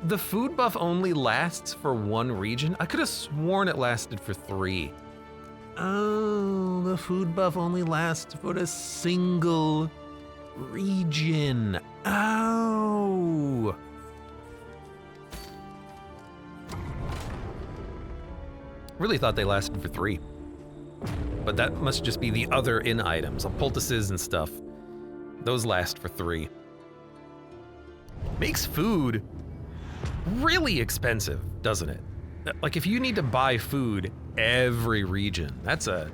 the food buff only lasts for one region? I could have sworn it lasted for 3. Oh, the food buff only lasts for a single region. Oh. Really thought they lasted for 3. But that must just be the other in items, poultices and stuff. Those last for 3. Makes food really expensive, doesn't it? Like if you need to buy food every region, that's a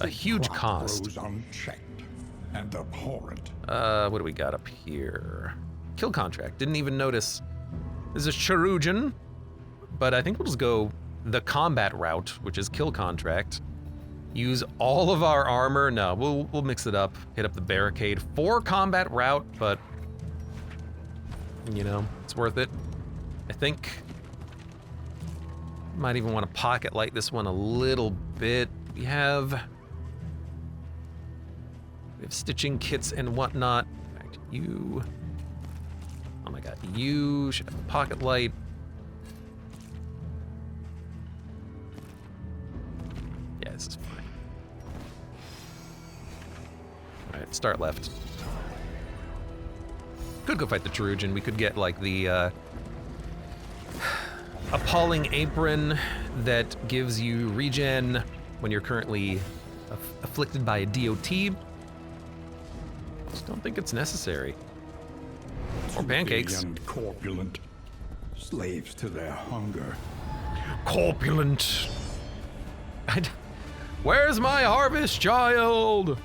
huge cost. Grows unchecked and abhorrent. What do we got up here? Kill contract, didn't even notice. This is Chirurgeon, but I think we'll just go the combat route, which is kill contract. Use all of our armor. No, we'll mix it up. Hit up the barricade for combat route, but you know, it's worth it. I think might even want to pocket light this one a little bit. We have stitching kits and whatnot. In fact, you, oh my god, you should have a pocket light. Yeah, this is fine. All right, start left. Could go fight the Chirurgeon. We could get like the appalling apron that gives you regen when you're currently afflicted by a DOT. Just don't think it's necessary. Or pancakes. And corpulent, slaves to their hunger. Corpulent. Where's my harvest child?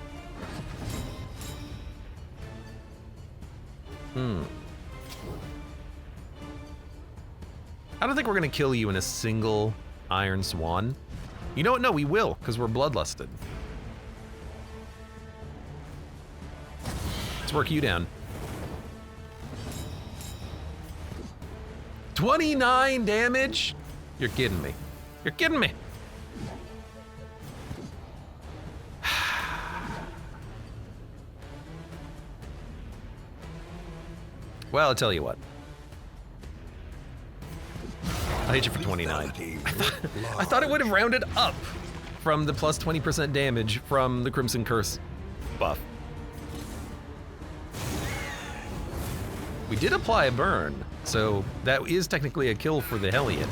I don't think we're gonna kill you in a single Iron Swan. You know what? No, we will, because we're bloodlusted. Let's work you down. 29 damage? You're kidding me. You're kidding me. Well, I'll tell you what. I hit you for 29. I thought it would have rounded up from the plus 20% damage from the Crimson Curse buff. We did apply a burn, so that is technically a kill for the Hellion.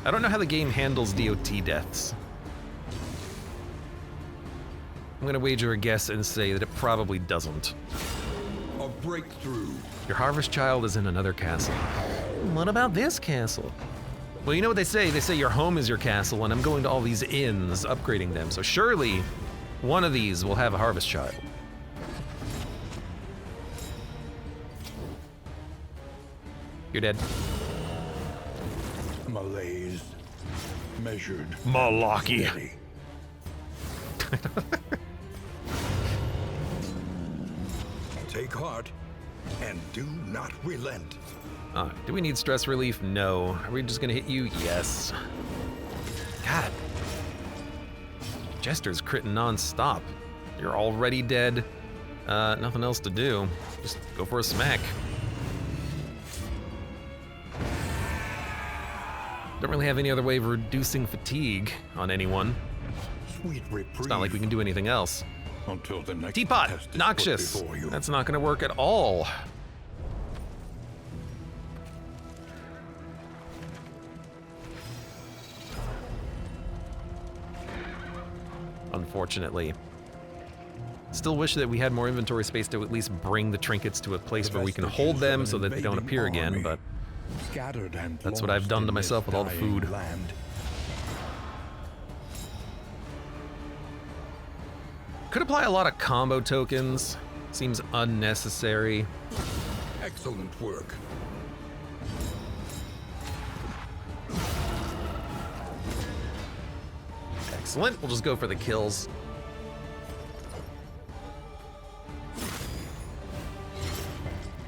I don't know how the game handles DOT deaths. I'm gonna wager a guess and say that it probably doesn't. A breakthrough. Your harvest child is in another castle. What about this castle? Well, you know what they say? They say your home is your castle, and I'm going to all these inns, upgrading them. So surely, one of these will have a harvest child. You're dead. Malaise. Measured. Malaki. Steady. Take heart and do not relent. Do we need stress relief? No. Are we just gonna hit you? Yes. God. Jester's critting non-stop. You're already dead. Nothing else to do. Just go for a smack. Don't really have any other way of reducing fatigue on anyone. Sweet reprieve. It's not like we can do anything else. Until the next Teapot! test is Noxious! put before you. That's not gonna work at all. Unfortunately. Still wish that we had more inventory space to at least bring the trinkets to a place where we can hold them so that they don't appear again, but Scattered and that's what I've done to lost in myself this with all the dying food. land. Could apply a lot of combo tokens. Seems unnecessary. Excellent work. Excellent. We'll just go for the kills.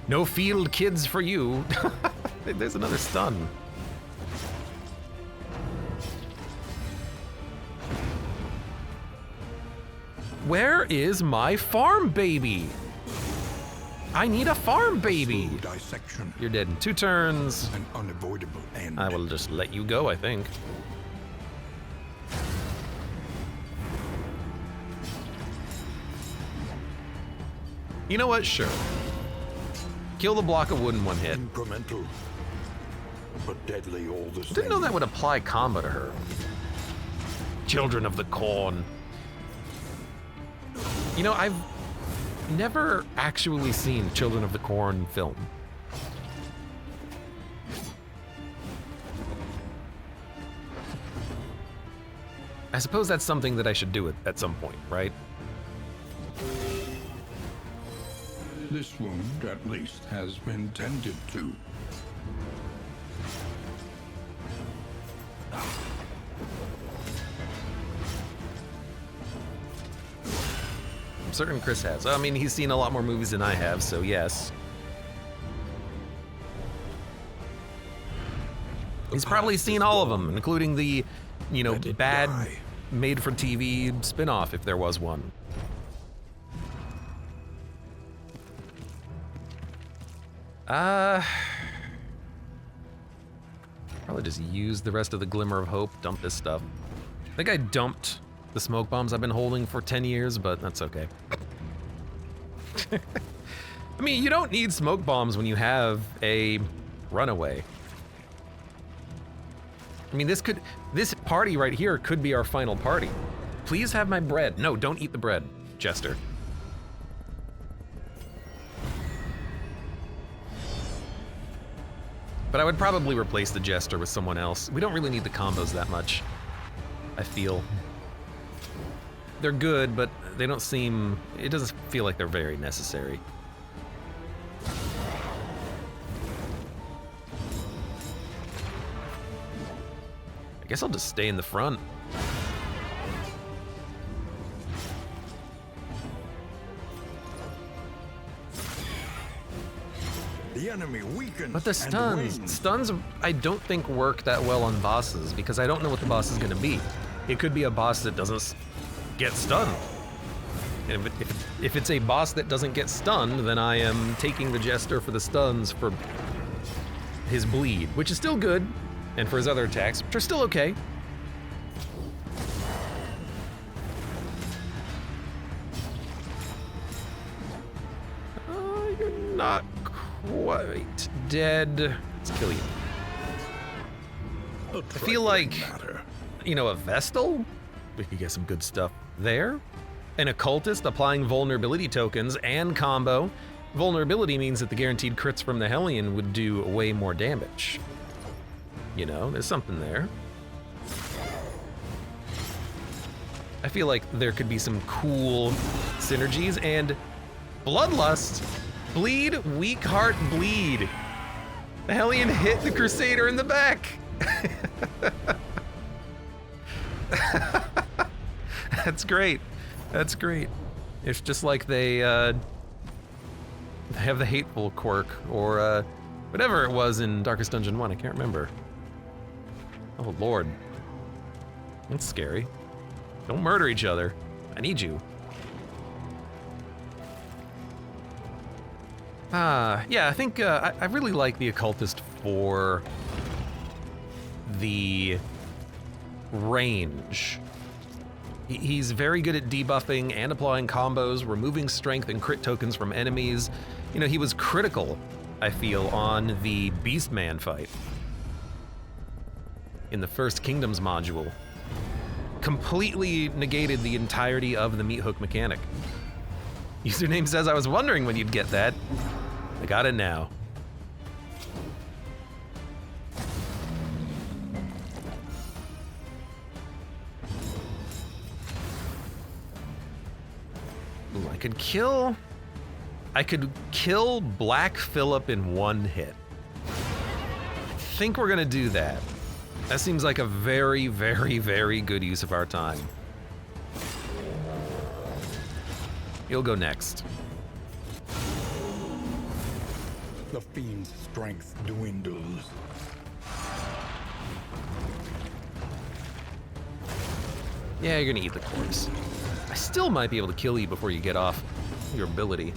No field kids for you. There's another stun. Where is my farm baby? I need a farm baby. Slow dissection. You're dead in 2 turns. An unavoidable end. I will just let you go, I think. You know what? Sure. Kill the block of wood in 1 hit. Incremental, but deadly all the same. Didn't know that would apply combo to her. Children of the Corn. You know, I've never actually seen Children of the Corn film. I suppose that's something that I should do at some point, right? This wound, at least, has been tended to. I'm certain Chris has. I mean, he's seen a lot more movies than I have, so yes. He's probably seen all of them, including the, you know, bad made-for-TV spin-off, if there was one. Probably just use the rest of the Glimmer of Hope, dump this stuff. I think I dumped the smoke bombs I've been holding for 10 years, but that's okay. I mean, you don't need smoke bombs when you have a runaway. I mean, this party right here could be our final party. Please have my bread. No, don't eat the bread, Jester. But I would probably replace the Jester with someone else. We don't really need the combos that much, I feel. They're good, but they don't seem... It doesn't feel like they're very necessary. I guess I'll just stay in the front. The enemy weakens. But the stuns I don't think work that well on bosses because I don't know what the boss is going to be. It could be a boss that doesn't get stunned. And if it's a boss that doesn't get stunned, then I am taking the Jester for the stuns for his bleed, which is still good, and for his other attacks, which are still okay. You're not quite dead. Let's kill you. I feel like, you know, a Vestal? We could get some good stuff there. An Occultist applying vulnerability tokens and combo. Vulnerability means that the guaranteed crits from the Hellion would do way more damage. You know, there's something there. I feel like there could be some cool synergies, and Bloodlust. Bleed, weak heart, bleed. The Hellion hit the Crusader in the back. That's great. That's great. It's just like they have the hateful quirk, or whatever it was in Darkest Dungeon 1. I can't remember. Oh, Lord. That's scary. Don't murder each other. I need you. Yeah, I think I really like the Occultist for the range. He's very good at debuffing and applying combos, removing strength and crit tokens from enemies. You know, he was critical, I feel, on the Beastman fight in the first Kingdoms module. Completely negated the entirety of the meat hook mechanic. Username says, I was wondering when you'd get that. I got it now. Ooh, I could kill Black Phillip in 1 hit. I think we're gonna do that. That seems like a very, very, very good use of our time. You'll go next. The fiend's strength dwindles. Yeah, you're gonna eat the corpse. I still might be able to kill you before you get off your ability.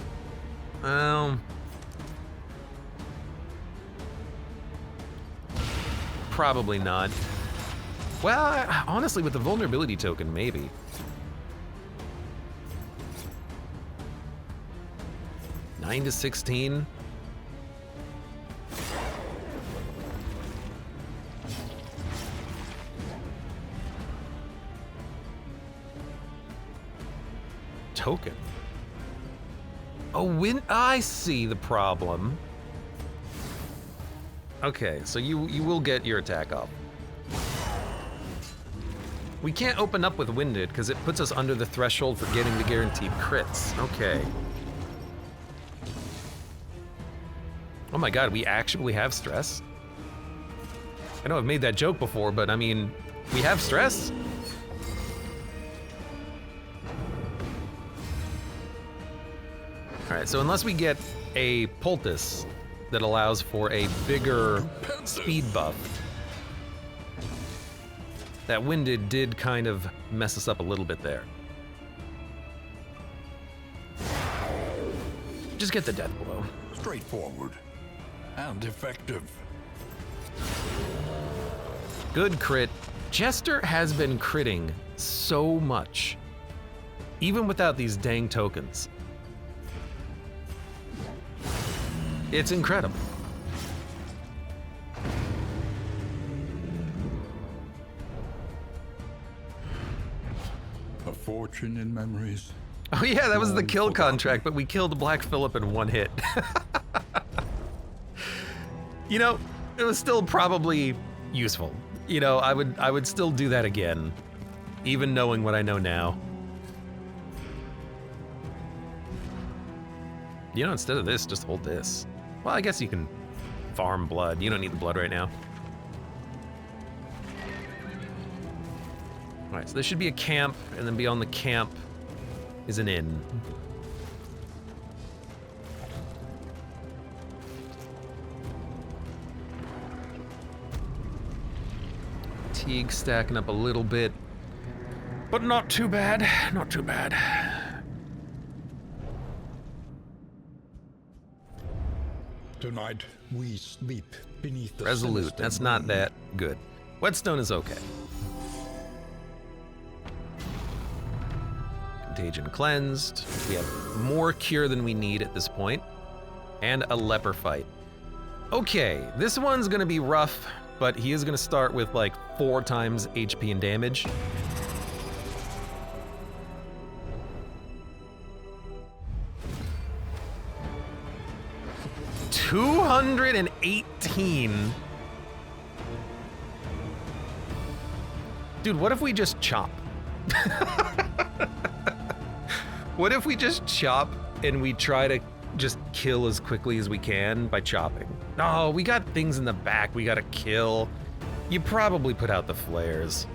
Probably not. Well, honestly, with the vulnerability token, maybe. Nine to 16. Token. Oh, I see the problem. Okay, so you will get your attack up. We can't open up with Winded because it puts us under the threshold for getting the guaranteed crits. Okay. Oh my god, we actually have stress? I know I've made that joke before, but I mean, we have stress? Alright, so unless we get a poultice that allows for a bigger speed buff, that Winded did kind of mess us up a little bit there. Just get the death blow. Straightforward and effective. Good crit. Jester has been critting so much, even without these dang tokens. It's incredible. A fortune in memories. Oh yeah, that was the kill contract, but we killed Black Phillip in one hit. You know, it was still probably useful. You know, I would still do that again, even knowing what I know now. You know, instead of this, just hold this. Well, I guess you can farm blood. You don't need the blood right now. All right, so there should be a camp, and then beyond the camp is an inn. Fatigue stacking up a little bit, but not too bad, not too bad. Tonight we sleep beneath the Resolute, sinister that's not moon. that good. Whetstone is okay. Contagion cleansed. We have more cure than we need at this point. And a leper fight. Okay, this one's gonna be rough, but he is gonna start with like 4 times HP and damage. $218. Dude, what if we just chop? What if we just chop and we try to just kill as quickly as we can by chopping? Oh, we got things in the back we gotta kill. You probably put out the flares.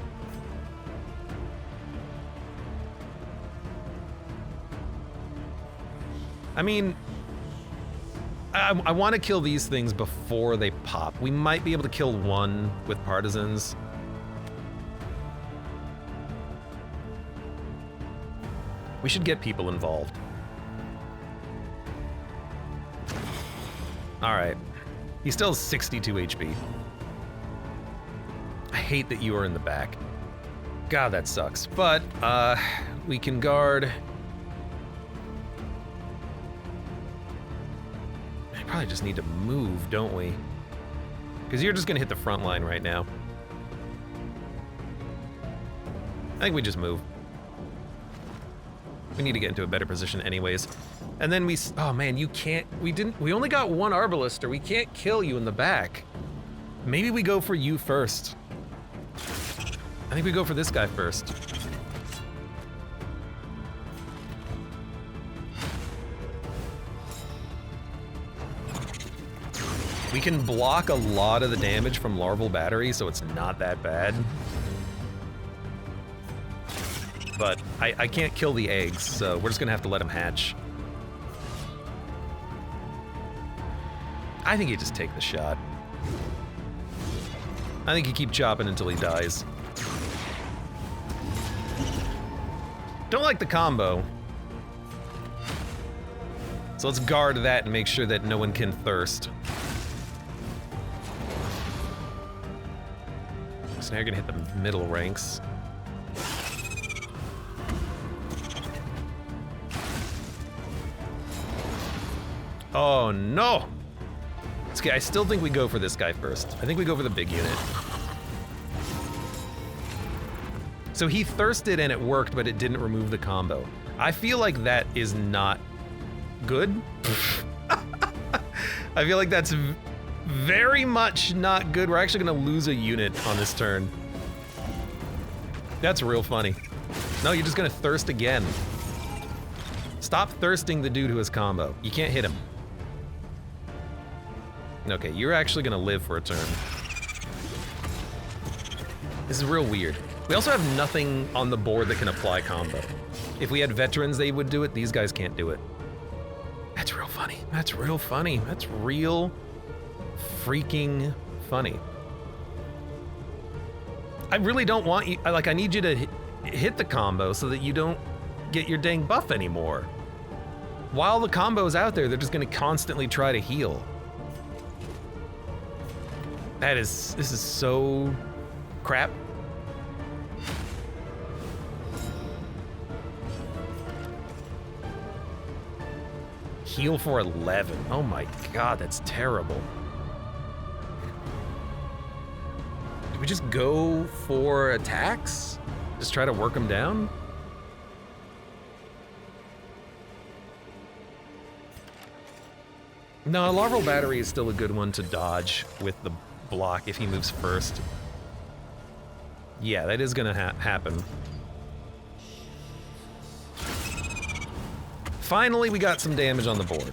I mean, I want to kill these things before they pop. We might be able to kill one with partisans. We should get people involved. All right. He still has 62 HP. I hate that you are in the back. God, that sucks. But we can guard. I probably just need to move, don't we? Because you're just gonna hit the front line right now. I think we just move. We need to get into a better position anyways. And then oh man, you can't, we only got one Arbalister. We can't kill you in the back. Maybe we go for you first. I think we go for this guy first. We can block a lot of the damage from Larval Battery, so it's not that bad. But I can't kill the eggs, so we're just gonna have to let them hatch. I think you just take the shot. I think you keep chopping until he dies. Don't like the combo. It's So let's guard that and make sure that no one can thirst. So now you're gonna hit the middle ranks. Oh no! Okay, I still think we go for this guy first. I think we go for the big unit. So he thirsted and it worked, but it didn't remove the combo. I feel like that is not good. I feel like that's very much not good. We're actually gonna lose a unit on this turn. That's real funny. No, you're just gonna thirst again. Stop thirsting the dude who has combo. You can't hit him. Okay, you're actually gonna live for a turn. This is real weird. We also have nothing on the board that can apply combo. If we had veterans, they would do it. These guys can't do it. That's real funny. That's real funny. That's real freaking funny. I really don't want you, I need you to hit the combo so that you don't get your dang buff anymore. While the combo's out there, they're just gonna constantly try to heal. This is so crap. Heal for 11. Oh my god, that's terrible. Do we just go for attacks? Just try to work them down? No, larval battery is still a good one to dodge with the block if he moves first. Yeah, that is gonna happen. Finally, we got some damage on the board.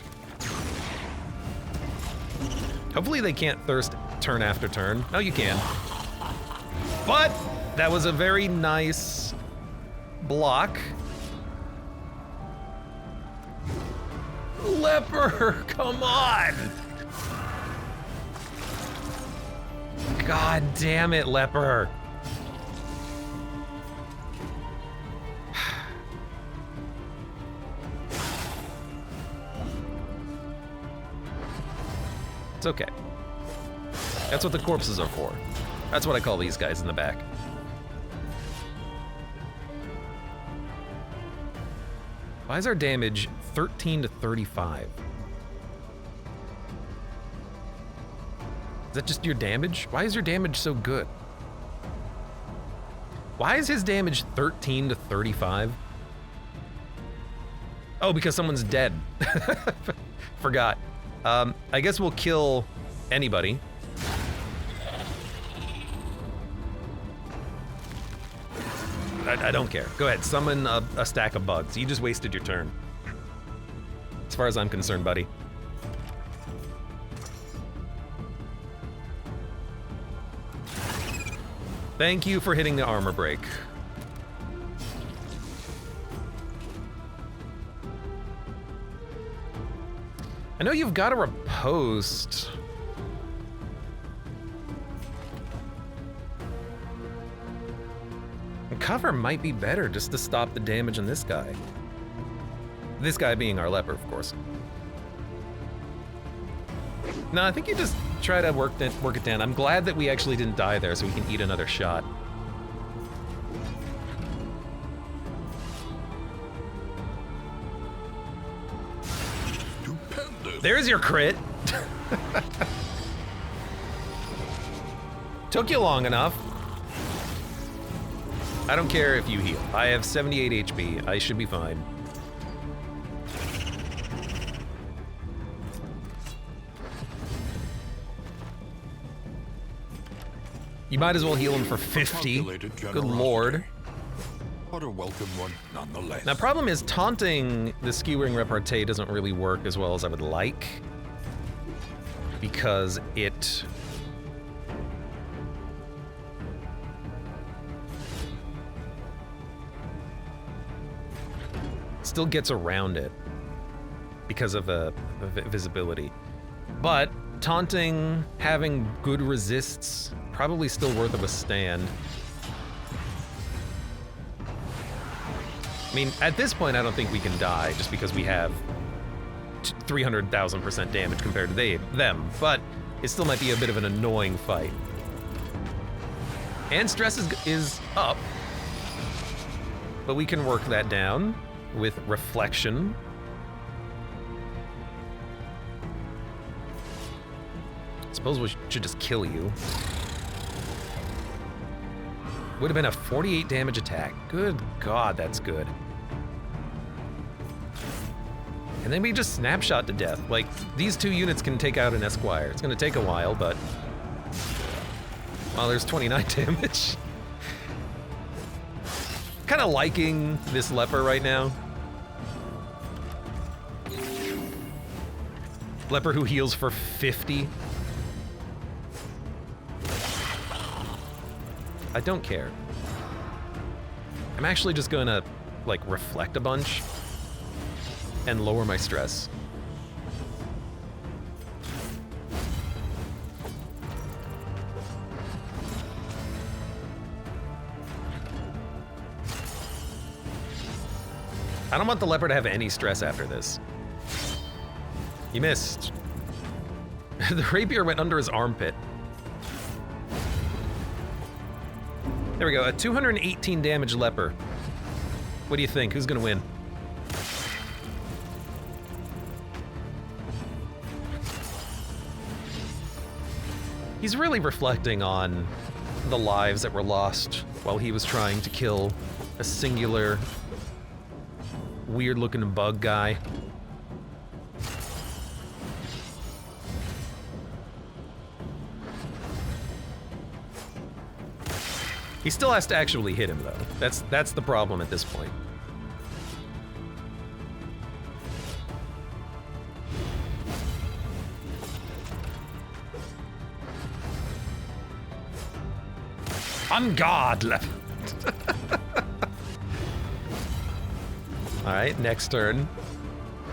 Hopefully they can't thirst turn after turn. No, you can. But that was a very nice block. Leper, come on! God damn it, Leper. It's okay. That's what the corpses are for. That's what I call these guys in the back. Why is our damage 13 to 35? Is that just your damage? Why is your damage so good? Why is his damage 13 to 35? Oh, because someone's dead. Forgot. I guess we'll kill anybody. I don't care. Go ahead, summon a stack of bugs. You just wasted your turn. As far as I'm concerned, buddy. Thank you for hitting the armor break. I know you've got a riposte. And cover might be better just to stop the damage on this guy. This guy being our leper, of course. No, I think you just try to work it down. I'm glad that we actually didn't die there so we can eat another shot. There's your crit. Took you long enough. I don't care if you heal. I have 78 HP. I should be fine. You might as well heal him for 50. Good lord. What a welcome one, nonetheless. Now, problem is taunting the skewering repartee doesn't really work as well as I would like, because it still gets around it because of visibility. But taunting, having good resists, probably still worth of a stand. I mean, at this point, I don't think we can die just because we have 300,000% damage compared to them, but it still might be a bit of an annoying fight. And stress is up, but we can work that down with reflection. Suppose we should just kill you. Would have been a 48 damage attack. Good God, that's good. And then we just snapshot to death. Like, these two units can take out an Esquire. It's gonna take a while, but... Well, there's 29 damage. Kind of liking this Leper right now. Leper who heals for 50. I don't care. I'm actually just gonna, like, reflect a bunch and lower my stress. I don't want the Leper to have any stress after this. You missed. The rapier went under his armpit. There we go, a 218 damage Leper. What do you think? Who's gonna win? He's really reflecting on the lives that were lost while he was trying to kill a singular, weird-looking bug guy. He still has to actually hit him, though. That's the problem at this point. On guard, Leper. All right, next turn.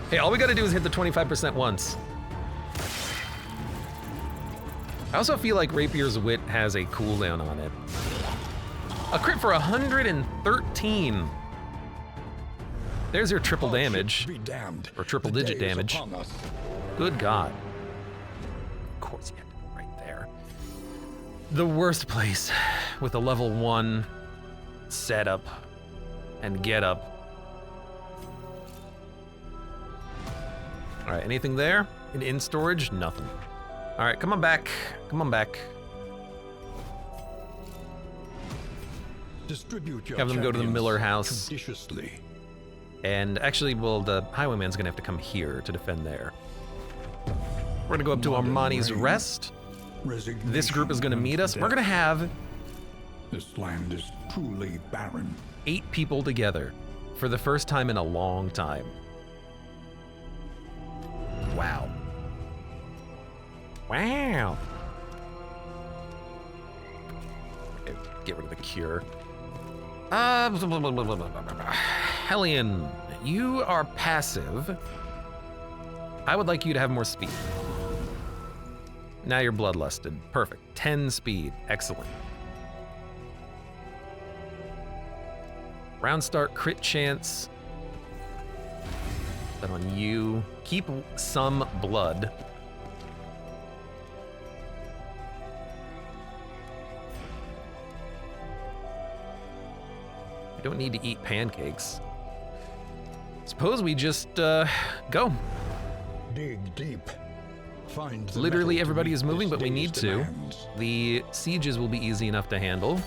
Hey, all we gotta do is hit the 25% once. I also feel like Rapier's Wit has a cooldown on it. A crit for 113. There's your triple damage. Or triple digit damage. Good God. Of course you had to be right there. The worst place with a level 1 setup and get up. All right, anything there? In storage? Nothing. All right, come on back. Come on back. Distribute your Have them go to the Miller house. Judiciously. And actually, well, the Highwayman's gonna have to come here to defend there. We're gonna go up to Armani's Rest. This group is gonna meet us. We're gonna have... This land is truly barren. 8 people together for the first time in a long time. Wow. Wow. Okay, get rid of the cure. Hellion, you are passive. I would like you to have more speed. Now you're bloodlusted. Perfect. 10 speed. Excellent. Round start crit chance. That on you. Keep some blood. You don't need to eat pancakes. Suppose we just go. Dig deep. Find the Literally metal to everybody meet is moving, this but we need day's to. demands. The sieges will be easy enough to handle.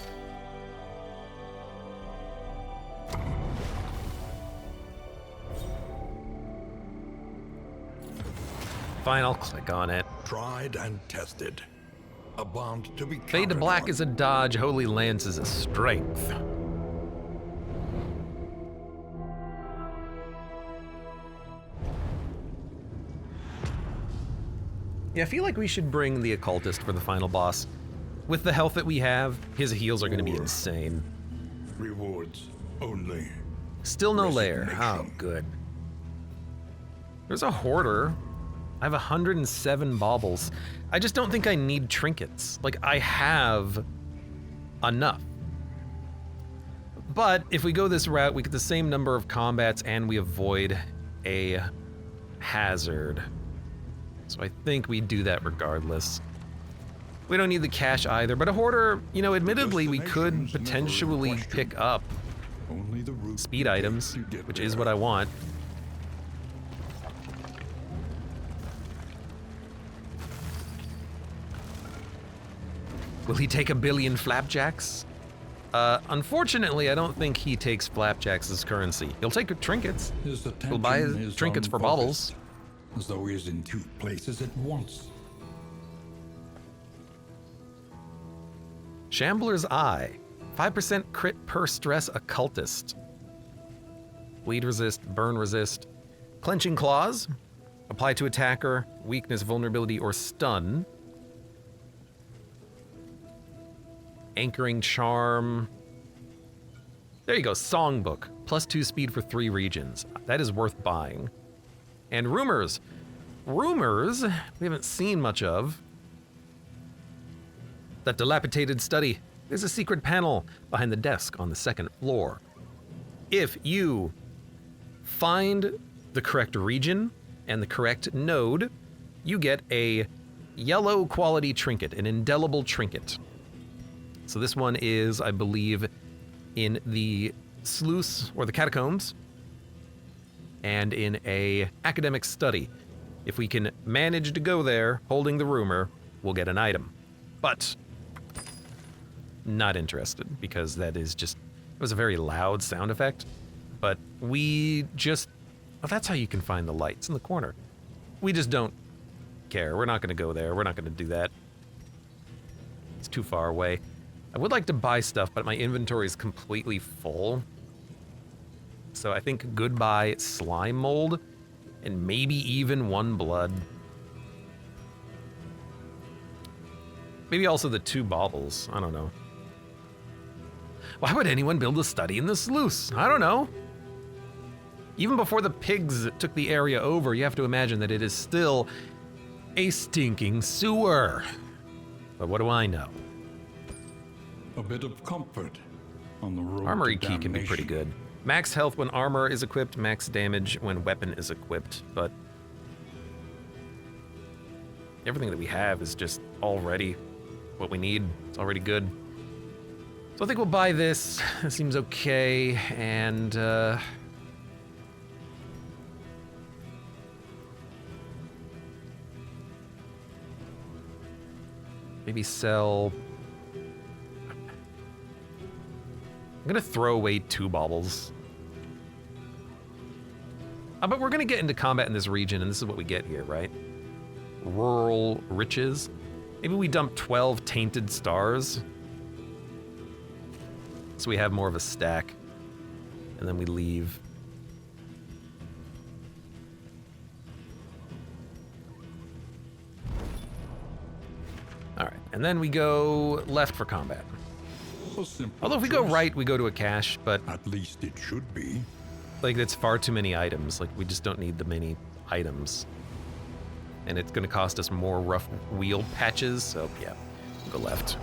Fine, I'll click on it. Tried and tested. A bond to be Fade to counted black on. is a dodge, Holy Lance is a strength. Yeah, I feel like we should bring the Occultist for the final boss. With the health that we have, his heals are gonna be insane. Rewards only. Still no lair. Oh, Resignation. good. There's a Hoarder. I have 107 baubles. I just don't think I need trinkets. Like, I have enough. But if we go this route, we get the same number of combats and we avoid a hazard. So I think we do that regardless. We don't need the cash either, but a hoarder, you know, admittedly, we could potentially pick up Only the route speed items, to get which there. is what I want. Will he take 1 billion flapjacks? Unfortunately, I don't think he takes flapjacks as currency. He'll take trinkets. His He'll buy attention is trinkets for unfocused, baubles. as though he is in 2 places at once. Shambler's Eye. 5% crit per stress occultist. Bleed resist, burn resist. Clenching Claws. Apply to attacker, weakness, vulnerability, or stun. Anchoring Charm. There you go, Songbook. +2 speed for 3 regions. That is worth buying. And Rumors. Rumors, we haven't seen much of. That dilapidated study. There's a secret panel behind the desk on the 2nd floor. If you find the correct region and the correct node, you get a yellow quality trinket, an indelible trinket. So this one is, I believe, in the sluice or the catacombs and in a academic study. If we can manage to go there holding the rumor, we'll get an item. But not interested because that is just, it was a very loud sound effect. But we just, well, that's how you can find the lights in the corner. We just don't care. We're not going to go there. We're not going to do that. It's too far away. I would like to buy stuff, but my inventory is completely full. So I think goodbye slime mold and maybe even 1 blood. Maybe also the 2 baubles. I don't know. Why would anyone build a study in the sluice? I don't know. Even before the pigs took the area over, you have to imagine that it is still a stinking sewer. But what do I know? A bit of comfort on the road Armory to key can be pretty good. Max health when armor is equipped, max damage when weapon is equipped, but everything that we have is just already what we need. It's already good. So I think we'll buy this. It seems okay, and maybe sell. I'm gonna throw away 2 baubles. But we're gonna get into combat in this region, and this is what we get here, right? Rural riches. Maybe we dump 12 tainted stars. So we have more of a stack. And then we leave. All right, and then we go left for combat. A simple Although if we go choice. right, we go to a cache, but At least it should be. like it's far too many items. Like we just don't need the many items. And it's gonna cost us more rough wheel patches, so yeah, we'll go left.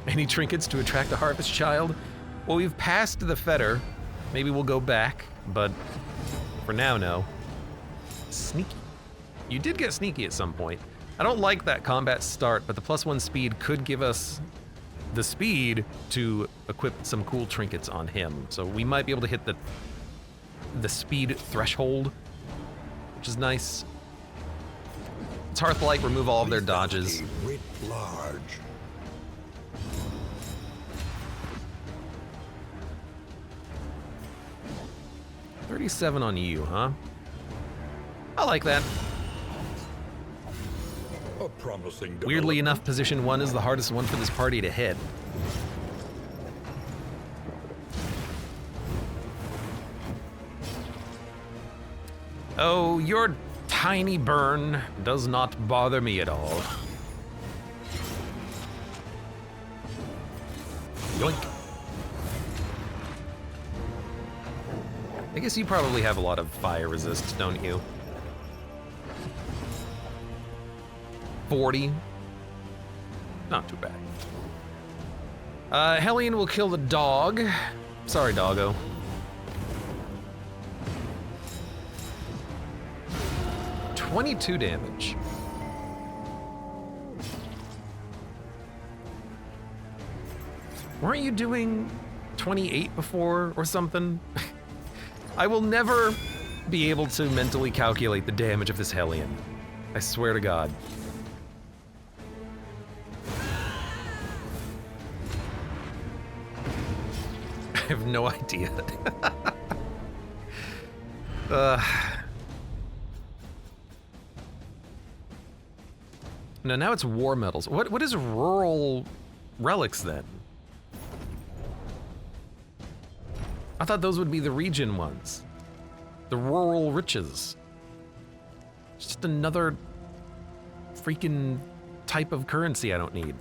Any trinkets to attract a harvest child? Well, we've passed the fetter. Maybe we'll go back, but for now, no. Sneaky. You did get sneaky at some point. I don't like that combat start, but the +1 speed could give us the speed to equip some cool trinkets on him. So we might be able to hit the speed threshold, which is nice. It's Hearthlight, remove all of their dodges. Writ large. $37 on you, huh? I like that. A promising Weirdly development. enough, position 1 is the hardest one for this party to hit. Oh, your tiny burn does not bother me at all. Yoink. I guess you probably have a lot of fire resist, don't you? 40. Not too bad. Hellion will kill the dog. Sorry, doggo. $22 damage. Weren't you doing 28 before or something? I will never be able to mentally calculate the damage of this Hellion. I swear to God. I have no idea. No, now it's war medals. What is rural relics then? I thought those would be the region ones. The rural riches. It's just another freaking type of currency I don't need.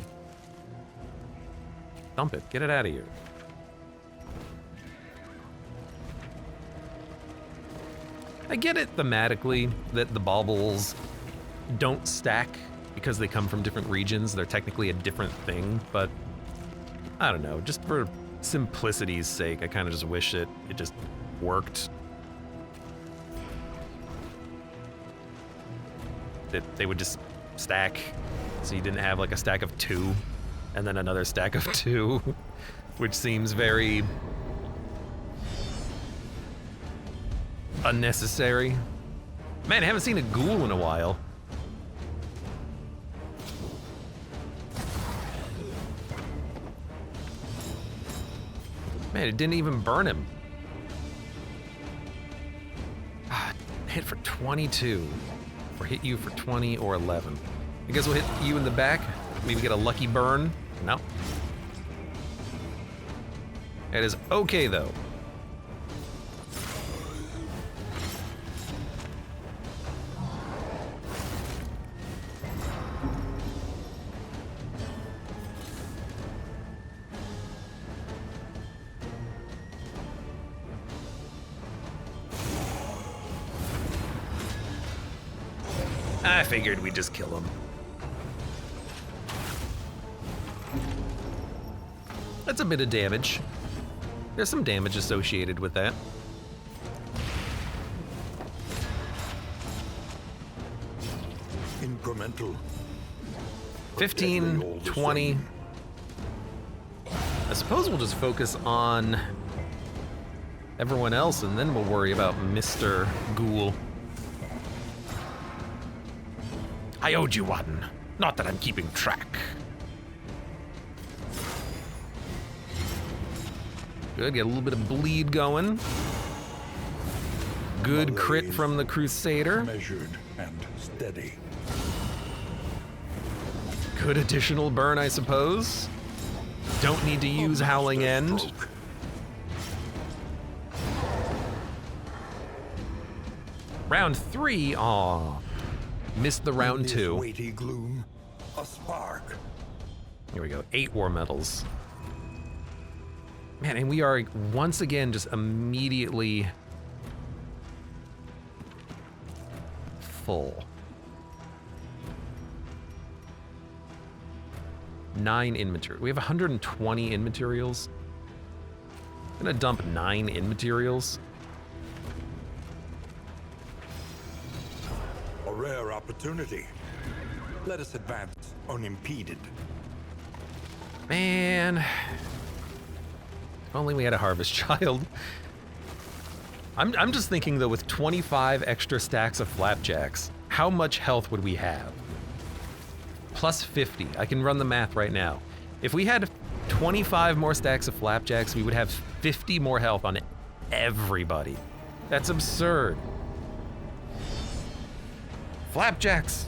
Dump it. Get it out of here. I get it thematically that the baubles don't stack because they come from different regions. They're technically a different thing, but I don't know. Just for simplicity's sake, I kind of just wish it just worked. That they would just stack, so you didn't have like a stack of 2 and then another stack of 2, which seems very unnecessary. Man, I haven't seen a ghoul in a while. Man, it didn't even burn him. Hit for 22. Or hit you for 20 or 11. I guess we'll hit you in the back. Maybe get a lucky burn. No. It is okay, though. I figured we'd just kill him. That's a bit of damage. There's some damage associated with that. Incremental. 15, 20. I suppose we'll just focus on everyone else and then we'll worry about Mr. Ghoul. I owed you one. Not that I'm keeping track. Good, get a little bit of bleed going. Good crit from the Crusader. Measured and steady. Good additional burn, I suppose. Don't need to use Howling End. Round 3, aw. Missed the round 2. Weighty gloom, a spark. Here we go, 8 war medals. Man, and we are once again just immediately full. 9 in material. We have 120 in materials. I'm gonna dump 9 in materials. A rare opportunity. Let us advance unimpeded. Man. If only we had a harvest child. I'm just thinking though, with 25 extra stacks of flapjacks, how much health would we have? Plus 50. I can run the math right now. If we had 25 more stacks of flapjacks, we would have 50 more health on everybody. That's absurd. Flapjacks!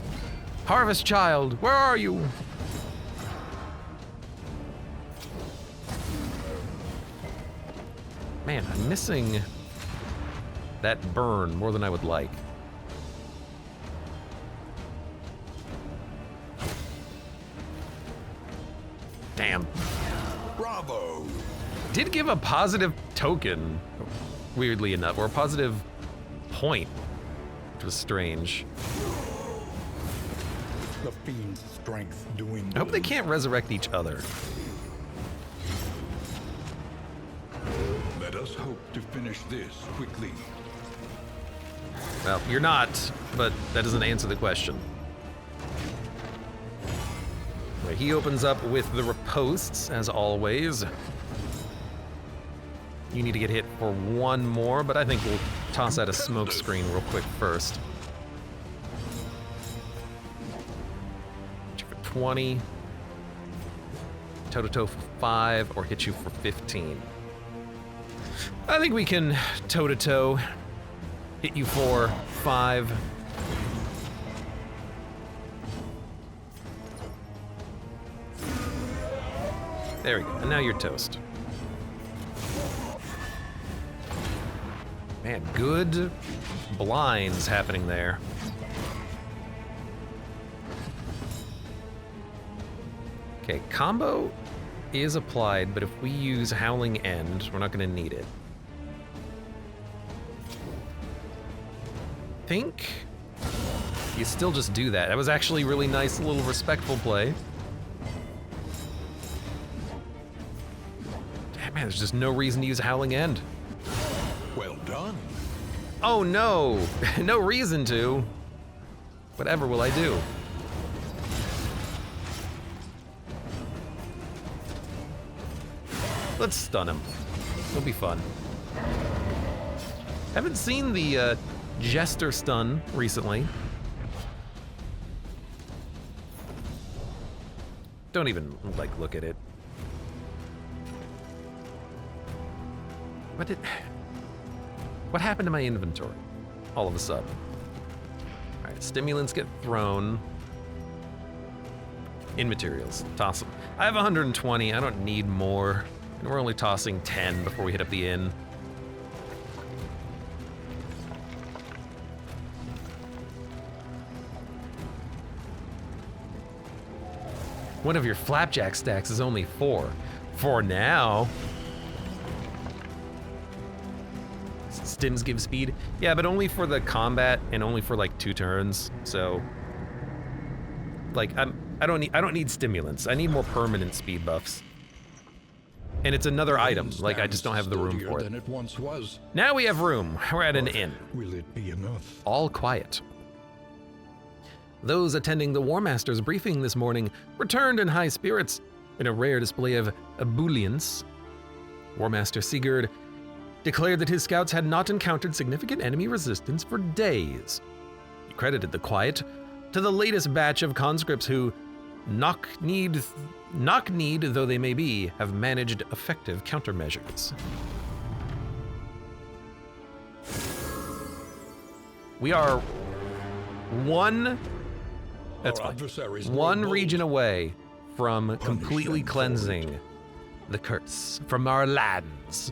Harvest child, where are you? Man, I'm missing that burn more than I would like. Damn. Bravo! Did give a positive token, weirdly enough, or a positive point, which was strange. The fiend's strength dwindles. I hope they can't resurrect each other. us hope to finish this quickly. Well, you're not, but that doesn't answer the question. Right, he opens up with the riposts, as always. You need to get hit for one more, but I think we'll toss out a smoke screen real quick first. Hit you for 20. Toe-to-toe for 5, or hit you for 15. I think we can toe-to-toe. Hit you for 5. There we go, and now you're toast. Man, good blinds happening there. Okay, combo is applied, but if we use Howling End, we're not gonna need it. Think you still just do that. That was actually a really nice little respectful play. Damn, man, there's just no reason to use Howling End. Well done. Oh no, no reason to. Whatever will I do? Let's stun him. It'll be fun. Haven't seen the Jester stun recently. Don't even, like, look at it. What happened to my inventory? All of a sudden. All right, stimulants get thrown. In materials, toss them. I have 120, I don't need more. And we're only tossing 10 before we hit up the inn. One of your flapjack stacks is only 4. For now. Stims give speed. Yeah, but only for the combat and only for like 2 turns. So, like, I don't need stimulants. I need more permanent speed buffs. And it's another item. Like, I just don't have the room for it. Than it once was. Now we have room. We're at an inn. Will it be enough? All quiet. Those attending the War Master's briefing this morning returned in high spirits in a rare display of ebullience. War Master Sigurd declared that his scouts had not encountered significant enemy resistance for days. He credited the quiet to the latest batch of conscripts who, knock-kneed though they may be, have managed effective countermeasures. We are one region away from completely cleansing the curse from our lands.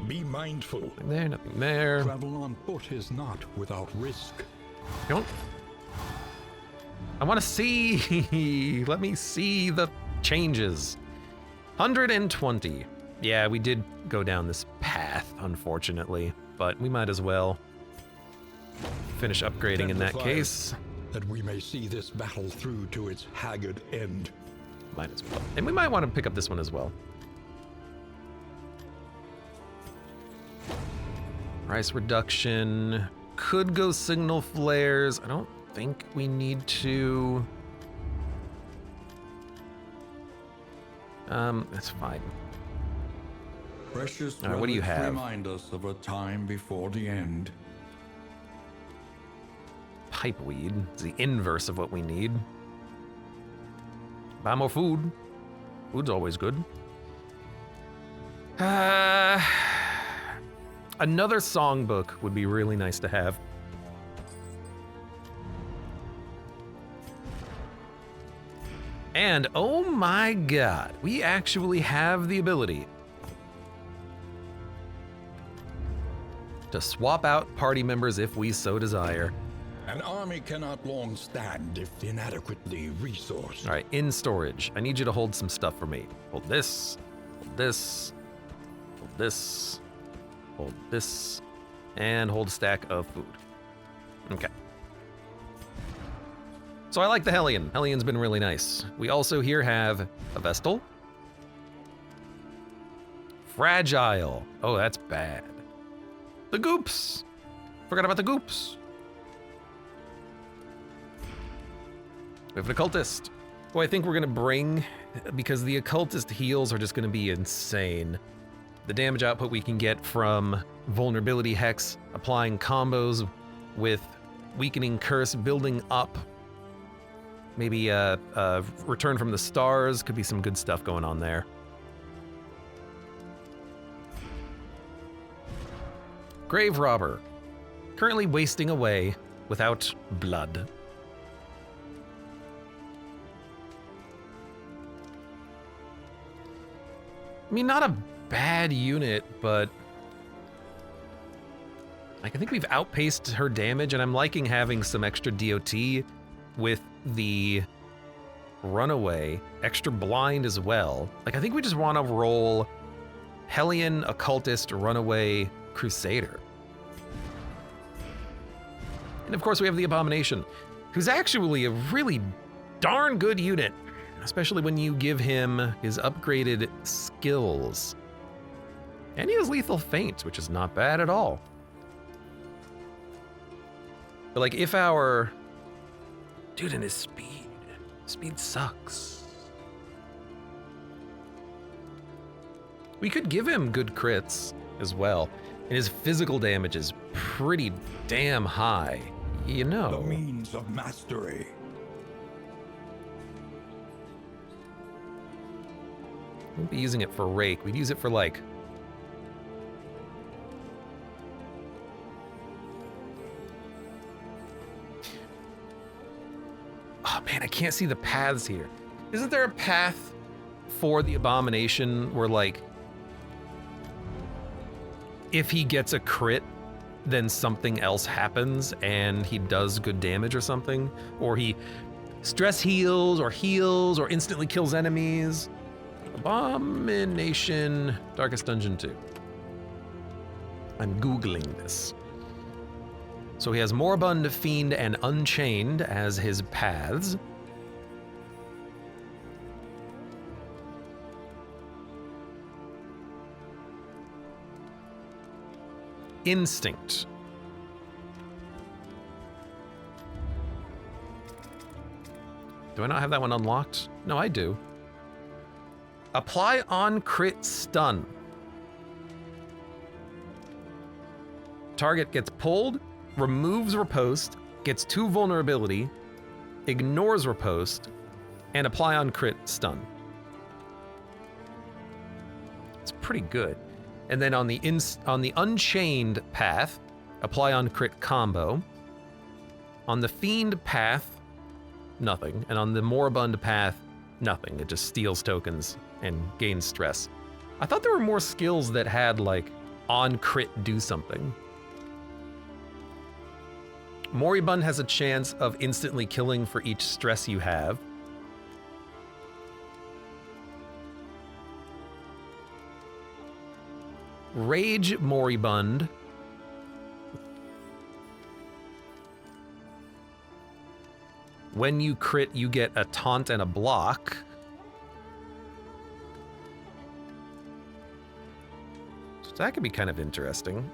Be mindful. Nothing there, nothing there. Travel on foot is not without risk. I want to see. Let me see the changes. 120. Yeah, we did go down this path, unfortunately, but we might as well finish upgrading in that case. That we may see this battle through to its haggard end. Might as well. And we might want to pick up this one as well. Price reduction. Could go signal flares. I don't think we need to. That's fine. Precious All right, what do you relics have? remind us of a time before the end. Pipeweed is the inverse of what we need. Buy more food. Food's always good. Another songbook would be really nice to have. And oh my god, we actually have the ability to swap out party members if we so desire. An army cannot long stand if inadequately resourced. All right, in storage. I need you to hold some stuff for me. Hold this, hold this, hold this, hold this, and hold a stack of food. Okay. So I like the Hellion. Hellion's been really nice. We also here have a Vestal. fragile. Oh, that's bad. The goops. Forgot about the goops. We have an occultist, who I think we're gonna bring because the occultist heals are just gonna be insane. The damage output we can get from vulnerability hex, applying combos with weakening curse, building up. Maybe return from the stars, could be some good stuff going on there. Grave Robber, currently wasting away without blood. I mean, not a bad unit, but like, I think we've outpaced her damage, and I'm liking having some extra DOT with the runaway, extra blind as well. Like, I think we just want to roll Hellion, Occultist, Runaway, Crusader. And of course we have the Abomination, who's actually a really darn good unit, especially when you give him his upgraded skills. And he has Lethal Feint, which is not bad at all. But like, if our... Dude, and his speed sucks. We could give him good crits as well. And his physical damage is pretty damn high, you know. The means of mastery. We won't be using it for rake. We'd use it for like... Oh man, I can't see the paths here. Isn't there a path for the Abomination where like, if he gets a crit, then something else happens and he does good damage or something? Or he stress heals or instantly kills enemies? Abomination Darkest Dungeon 2. I'm Googling this. So he has Moribund, Fiend, and Unchained as his paths. Instinct. Do I not have that one unlocked? No, I do. Apply on crit stun. Target gets pulled, removes riposte, gets 2 vulnerability, ignores riposte, and apply on crit stun. It's pretty good. And then on the Unchained path, apply on crit combo. On the Fiend path, nothing. And on the Moribund path, nothing. It just steals tokens and gains stress. I thought there were more skills that had like on crit do something. Moribund has a chance of instantly killing for each stress you have. Rage Moribund. When you crit, you get a taunt and a block. So that could be kind of interesting.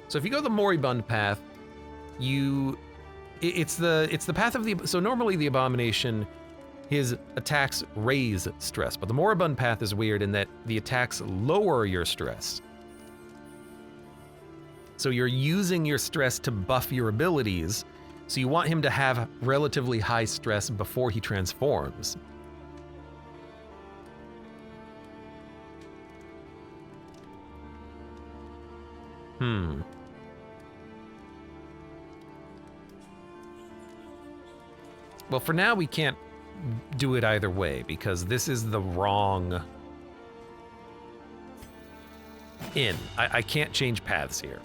So if you go the Moribund path, it's the path of the, so normally the Abomination, his attacks raise stress, but the Moribund path is weird in that the attacks lower your stress. So you're using your stress to buff your abilities, so you want him to have relatively high stress before he transforms. Well, for now, we can't do it either way, because this is the wrong in. I can't change paths here.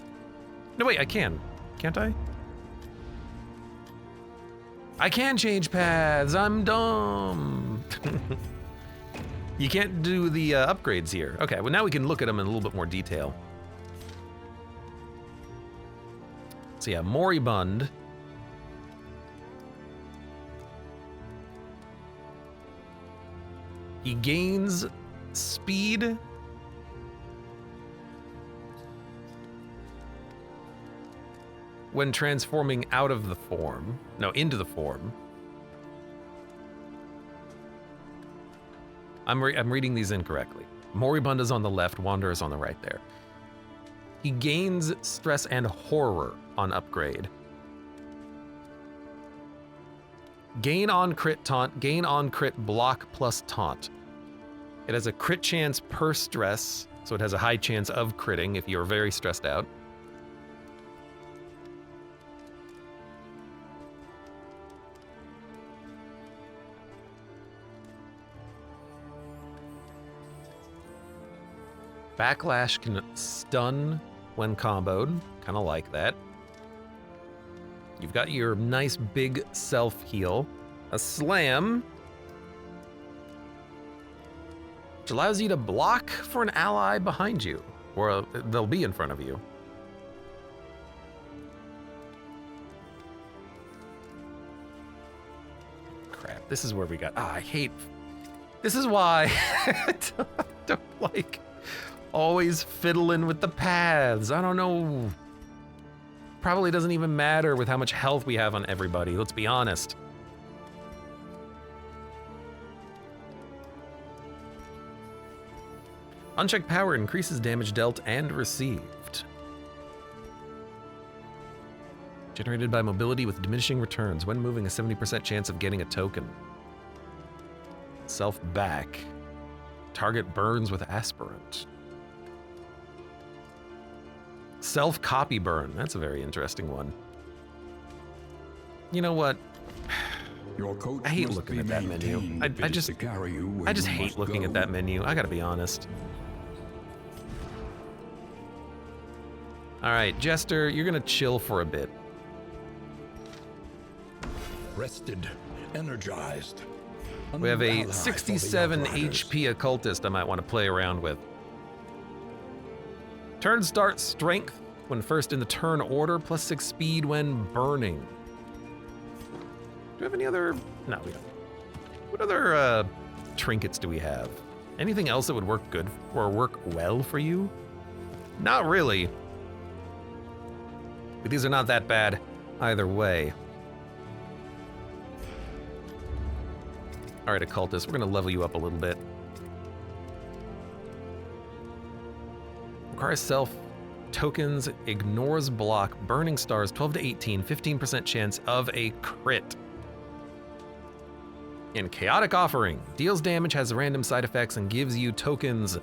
No, wait, I can. Can't I? I can change paths. I'm dumb. You can't do the upgrades here. Okay, well, now we can look at them in a little bit more detail. So yeah, Moribund. He gains speed when transforming out of the form. No, into the form. I'm reading these incorrectly. Moribunda's on the left, Wanderer's on the right there. He gains stress and horror on upgrade. Gain on crit taunt, gain on crit block plus taunt. It has a crit chance per stress, so it has a high chance of critting if you're very stressed out. Backlash can stun when comboed, kind of like that. You've got your nice big self-heal. A slam, which allows you to block for an ally behind you, or they'll be in front of you. Crap, this is where we got, I hate, this is why I don't like always fiddling with the paths. I don't know. Probably doesn't even matter with how much health we have on everybody, let's be honest. Unchecked power increases damage dealt and received. Generated by mobility with diminishing returns. When moving, a 70% chance of getting a token. Self back. Target burns with aspirant. Self-copy burn. That's a very interesting one. You know what? Your coach I hate must looking be at that menu. maintained I fit just to carry you where I just you hate must looking at go. that menu. I gotta be honest. All right, Jester, you're gonna chill for a bit. Rested, energized. We have new a ally for the 67 Outriders. HP occultist I might want to play around with. Turn start strength when first in the turn order, plus 6 speed when burning. Do we have any other? No, we don't. What other trinkets do we have? Anything else that would work good or work well for you? Not really. But these are not that bad either way. All right, occultist, we're gonna level you up a little bit. Requires self tokens, ignores block, burning stars, 12 to 18, 15% chance of a crit. And chaotic offering, deals damage, has random side effects, and gives you tokens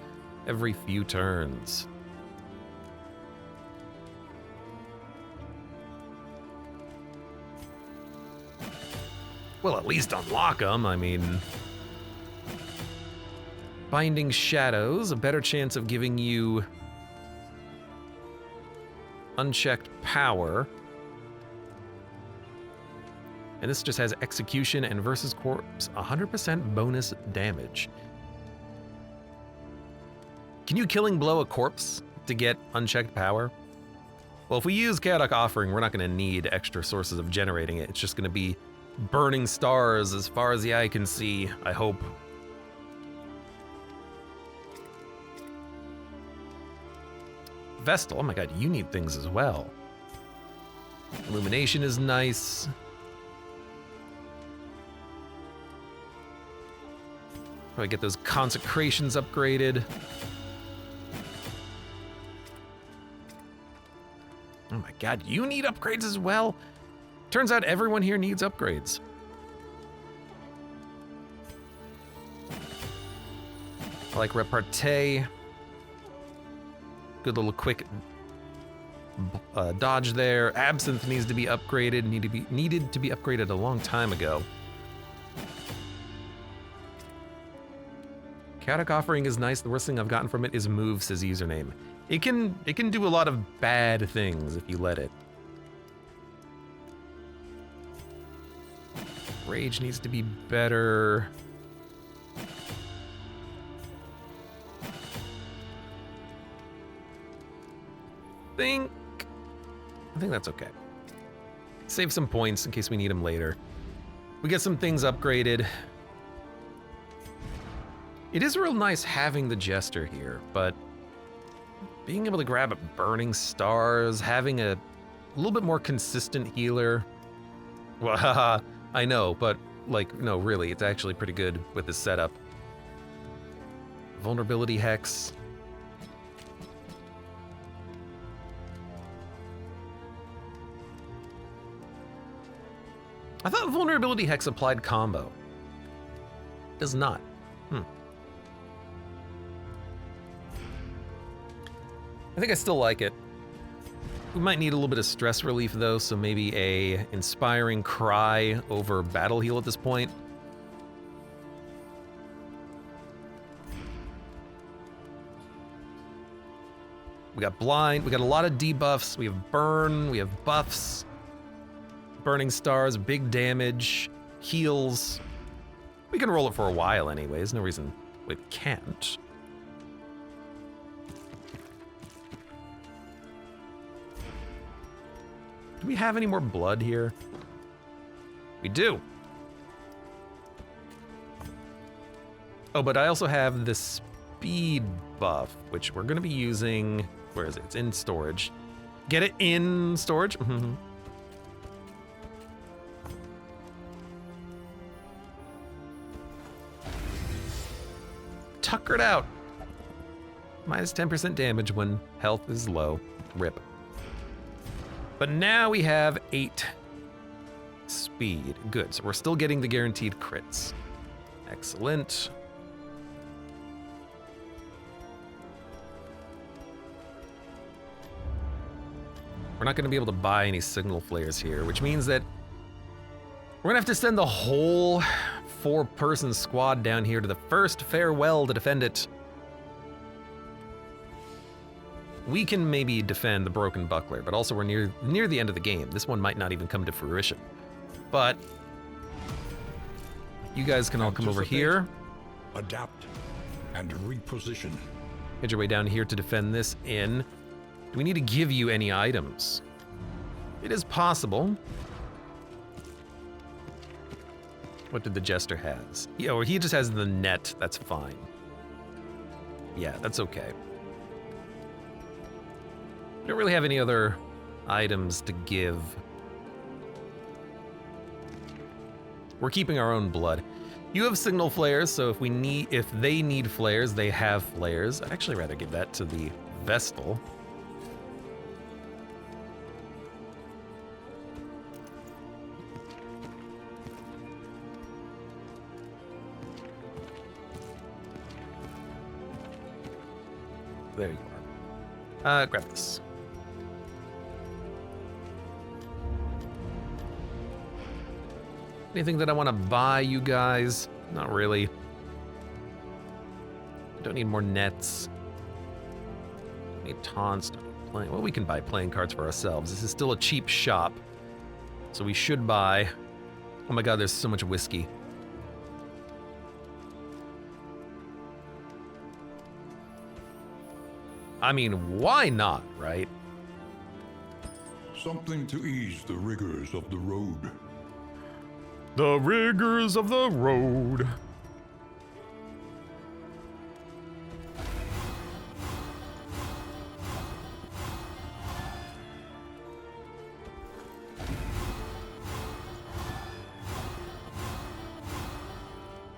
every few turns. Well, at least unlock them, I mean. Binding Shadows, a better chance of giving you unchecked power. And this just has execution and versus corpse, 100% bonus damage. Can you killing blow a corpse to get unchecked power? Well, if we use Chaotic Offering, we're not gonna need extra sources of generating it. It's just gonna be burning stars as far as the eye can see, I hope. Vestal, oh my god, you need things as well. Illumination is nice. Probably get those consecrations upgraded. Oh my god, you need upgrades as well? Turns out everyone here needs upgrades. I like repartee. Good little quick dodge there. Absinthe needs to be upgraded. Needed to be upgraded a long time ago. Chaotic Offering is nice. The worst thing I've gotten from it is move, says username. It can do a lot of bad things if you let it. Rage needs to be better. I think that's okay. Save some points in case we need them later. We get some things upgraded. It is real nice having the Jester here, but being able to grab burning stars, having a little bit more consistent healer. Well, haha, I know, but like, no, really, it's actually pretty good with this setup. Vulnerability Hex. I thought Vulnerability Hex applied combo. It does not. I think I still like it. We might need a little bit of stress relief though, so maybe a inspiring cry over battle heal at this point. We got blind, we got a lot of debuffs, we have burn, we have buffs, burning stars, big damage, heals. We can roll it for a while anyways, no reason we can't. Do we have any more blood here? We do. Oh, but I also have the speed buff, which we're gonna be using. Where is it? It's in storage. Get it in storage? Mm-hmm. Tuckered out. Minus 10% damage when health is low. Rip. But now we have 8 speed. Good, so we're still getting the guaranteed crits. Excellent. We're not gonna be able to buy any signal flares here, which means that we're gonna have to send the whole 4-person squad down here to the first farewell to defend it. We can maybe defend the broken buckler, but also we're near the end of the game. This one might not even come to fruition. But you guys can all come over here. Adapt and reposition. Head your way down here to defend this inn. Do we need to give you any items? It is possible. What did the Jester has? Yeah, or he just has the net, that's fine. Yeah, that's okay. We don't really have any other items to give. We're keeping our own blood. You have signal flares, so if they need flares, they have flares. I'd actually rather give that to the Vestal. There you are. Grab this. Anything that I want to buy you guys? Not really. Don't need more nets. Don't need taunts. Don't need playing. Well, we can buy playing cards for ourselves. This is still a cheap shop, so we should buy. Oh my God, there's so much whiskey. I mean, why not, right? Something to ease the rigors of the road. The rigors of the road.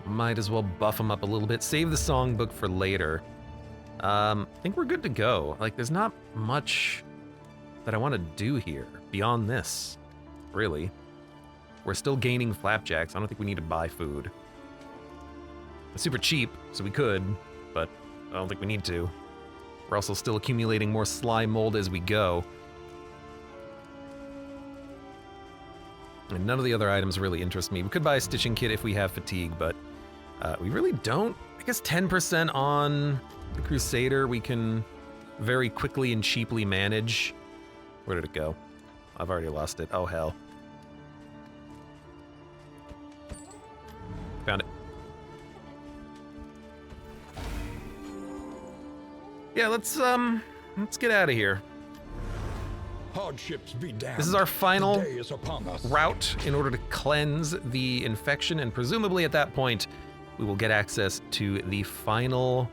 Might as well buff them up a little bit. Save the songbook for later. I think we're good to go. Like, there's not much that I want to do here beyond this, really. We're still gaining flapjacks. I don't think we need to buy food. It's super cheap, so we could, but I don't think we need to. We're also still accumulating more slime mold as we go. And none of the other items really interest me. We could buy a stitching kit if we have fatigue, but we really don't. I guess 10% on the Crusader we can very quickly and cheaply manage. Where did it go? I've already lost it. Oh, hell. Found it. Yeah, let's get out of here. Hardships be damned. This is our final The day is upon us. route in order to cleanse the infection, and presumably at that point, we will get access to the final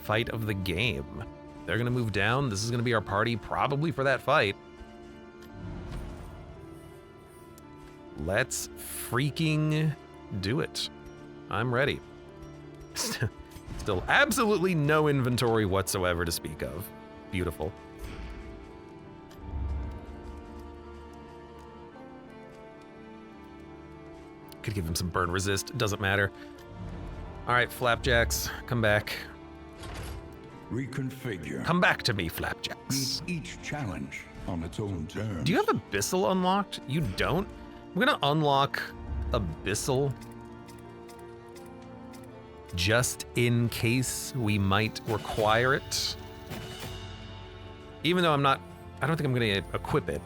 fight of the game. They're gonna move down. This is gonna be our party probably for that fight. Let's freaking do it. I'm ready. Still absolutely no inventory whatsoever to speak of. Beautiful. Could give him some burn resist, doesn't matter. All right, Flapjacks, come back. Reconfigure. Come back to me, Flapjacks. Meet each challenge on its own terms. Do you have Abyssal unlocked? You don't? I'm gonna unlock Abyssal just in case we might require it. Even though I don't think I'm gonna equip it,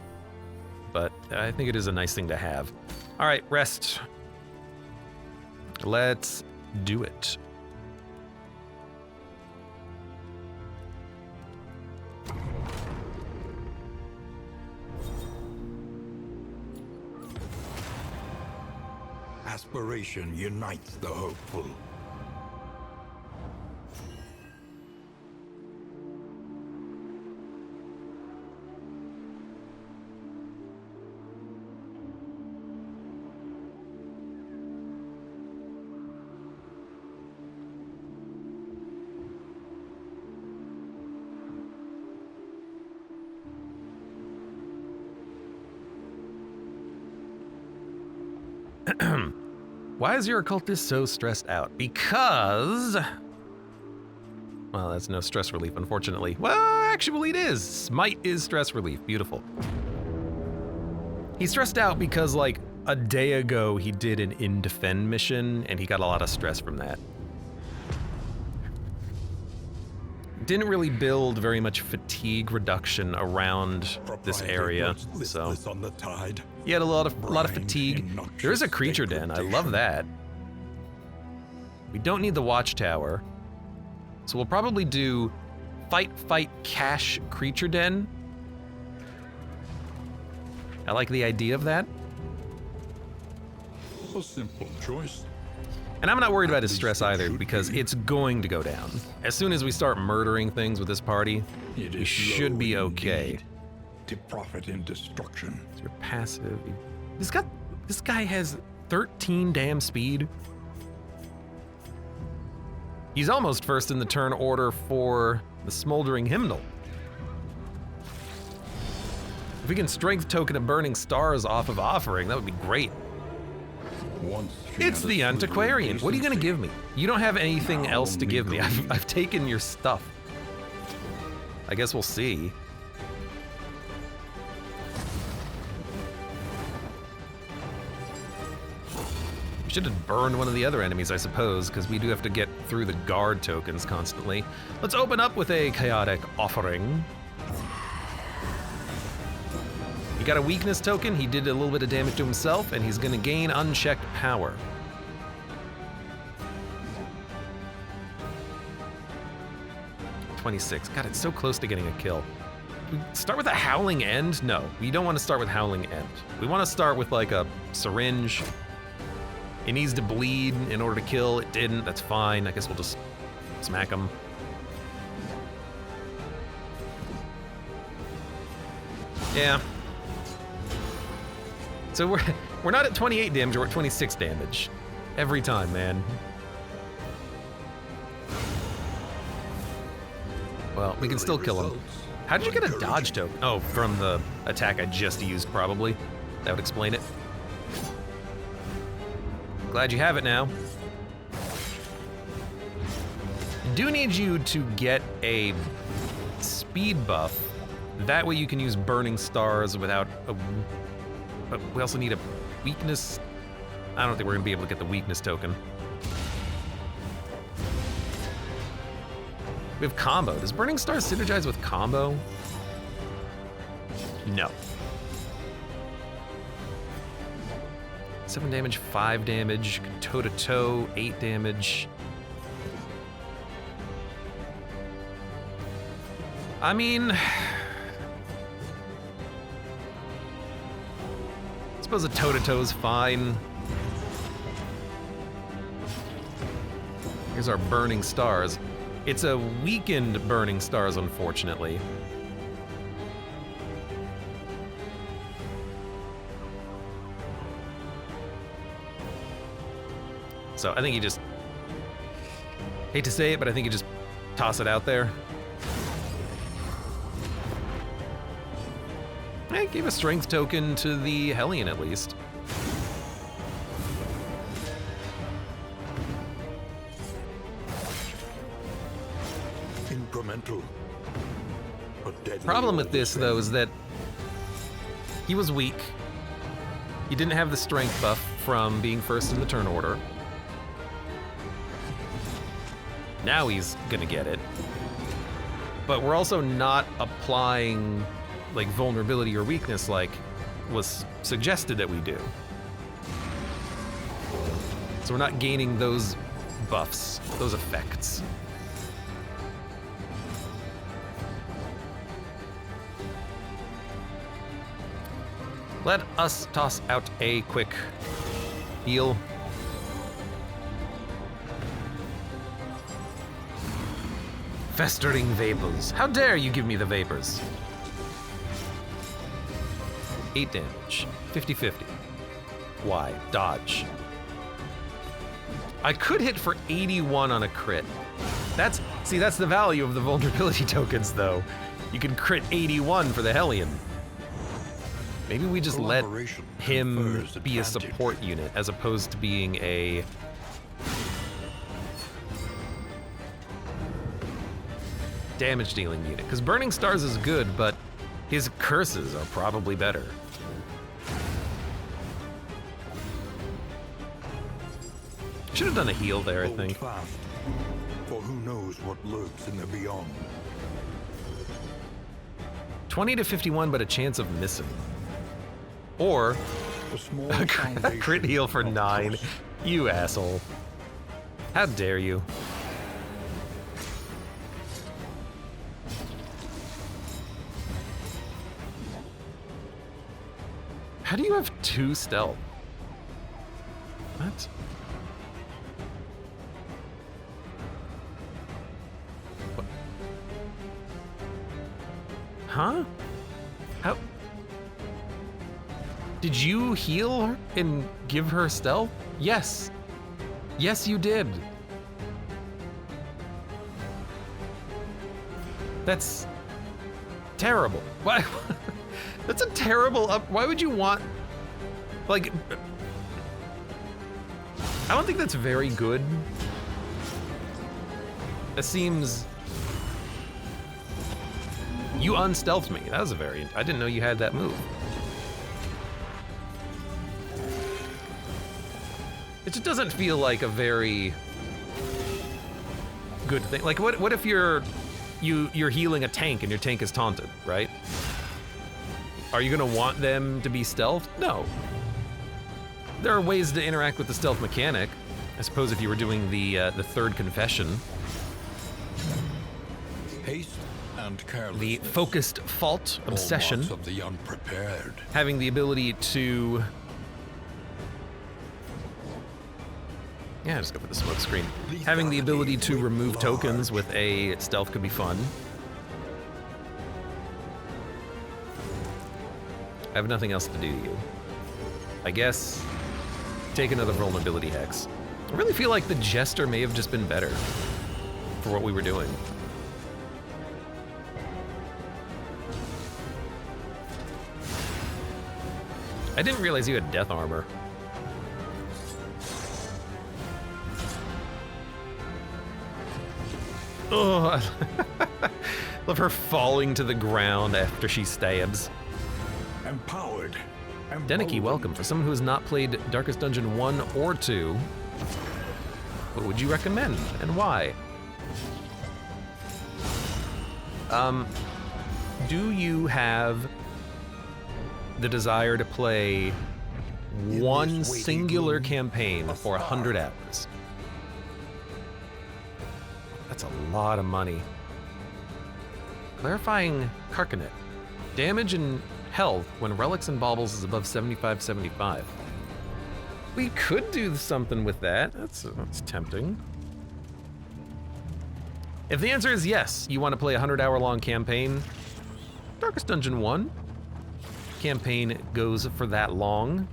but I think it is a nice thing to have. All right, rest. Let's do it. Aspiration unites the hopeful. Why is your occultist so stressed out? Because... well, that's no stress relief, unfortunately. Well, actually it is. Smite is stress relief. Beautiful. He's stressed out because, like, a day ago he did an in-defend mission, and he got a lot of stress from that. Didn't really build very much fatigue reduction around this area, so... on the tide. He had a lot of fatigue. There is a creature den. I love that. We don't need the watchtower, so we'll probably do fight, cache, creature den. I like the idea of that. A simple choice. And I'm not worried about his stress either, because it's going to go down. As soon as we start murdering things with this party, we should be okay. To profit in destruction. It's your passive. This guy has 13 damn speed. He's almost first in the turn order for the Smoldering Hymnal. If we can strength token a Burning Stars off of Offering, that would be great. It's the Antiquarian. What are you gonna give me? You don't have anything else to give me. I've taken your stuff. I guess we'll see. We should have burned one of the other enemies, I suppose, because we do have to get through the guard tokens constantly. Let's open up with a Chaotic Offering. He got a weakness token, he did a little bit of damage to himself, and he's gonna gain unchecked power. $26. God, it's so close to getting a kill. We start with a Howling End? No, we don't want to start with Howling End. We want to start with like a syringe. It needs to bleed in order to kill. It didn't, that's fine. I guess we'll just smack him. Yeah. So we're not at 28 damage, we're at 26 damage. Every time, man. Well, we can still kill him. How did you get a dodge token? Oh, from the attack I just used, probably. That would explain it. Glad you have it now. Do need you to get a speed buff. That way you can use Burning Stars without a... But we also need a weakness. I don't think we're gonna be able to get the weakness token. We have combo. Does Burning Stars synergize with combo? No. 7 damage, 5 damage, toe-to-toe, 8 damage. I mean... I suppose a toe-to-toe is fine. Here's our burning stars. It's a weakened burning stars, unfortunately. So I think you just, hate to say it, but I think you just toss it out there. Gave a strength token to the Hellion at least. Incremental. But deadly. Problem with this though is that he was weak. He didn't have the strength buff from being first in the turn order. Now he's gonna get it. But we're also not applying like vulnerability or weakness like was suggested that we do. So we're not gaining those buffs, those effects. Let us toss out a quick heal. Festering vapors. How dare you give me the vapors? 8 damage, 50-50. Why? Dodge. I could hit for 81 on a crit. That's the value of the vulnerability tokens though. You can crit 81 for the Hellion. Maybe we just let him be a support unit as opposed to being a damage dealing unit. Because Burning Stars is good, but his curses are probably better. Should have done a heal there, I think. Hold fast, for who knows what lurks in the beyond. 20 to 51, but a chance of missing. Or A small a foundation crit heal for of 9. trust. You asshole. How dare you? How do you have 2 stealth? What? What? Huh? How? Did you heal her and give her stealth? Yes. Yes, you did. That's terrible. Why? That's a terrible up. Why would you want, like, I don't think that's very good. That seems, you unstealthed me. That was a very, I didn't know you had that move. It just doesn't feel like a very good thing. Like, what if you're healing a tank and your tank is taunted, right? Are you gonna want them to be stealthed? No. There are ways to interact with the stealth mechanic. I suppose if you were doing the third confession. Haste and carelessness. The focused fault, obsession. Hallmarks of the unprepared. Having the ability to, yeah, just go for the smoke screen. Having the ability to remove tokens with a stealth could be fun. I have nothing else to do to you. I guess take another vulnerability hex. I really feel like the Jester may have just been better for what we were doing. I didn't realize you had death armor. Oh, love her falling to the ground after she stabs. Empowered. Denicky, welcome. For someone who has not played Darkest Dungeon 1 or 2, what would you recommend and why? Do you have the desire to play one singular campaign for 100 hours? That's a lot of money. Clarifying Carcanet. Damage and health when relics and baubles is above 75-75. We could do something with that. That's tempting. If the answer is yes, you want to play a 100-hour-long campaign, Darkest Dungeon 1 campaign goes for that long.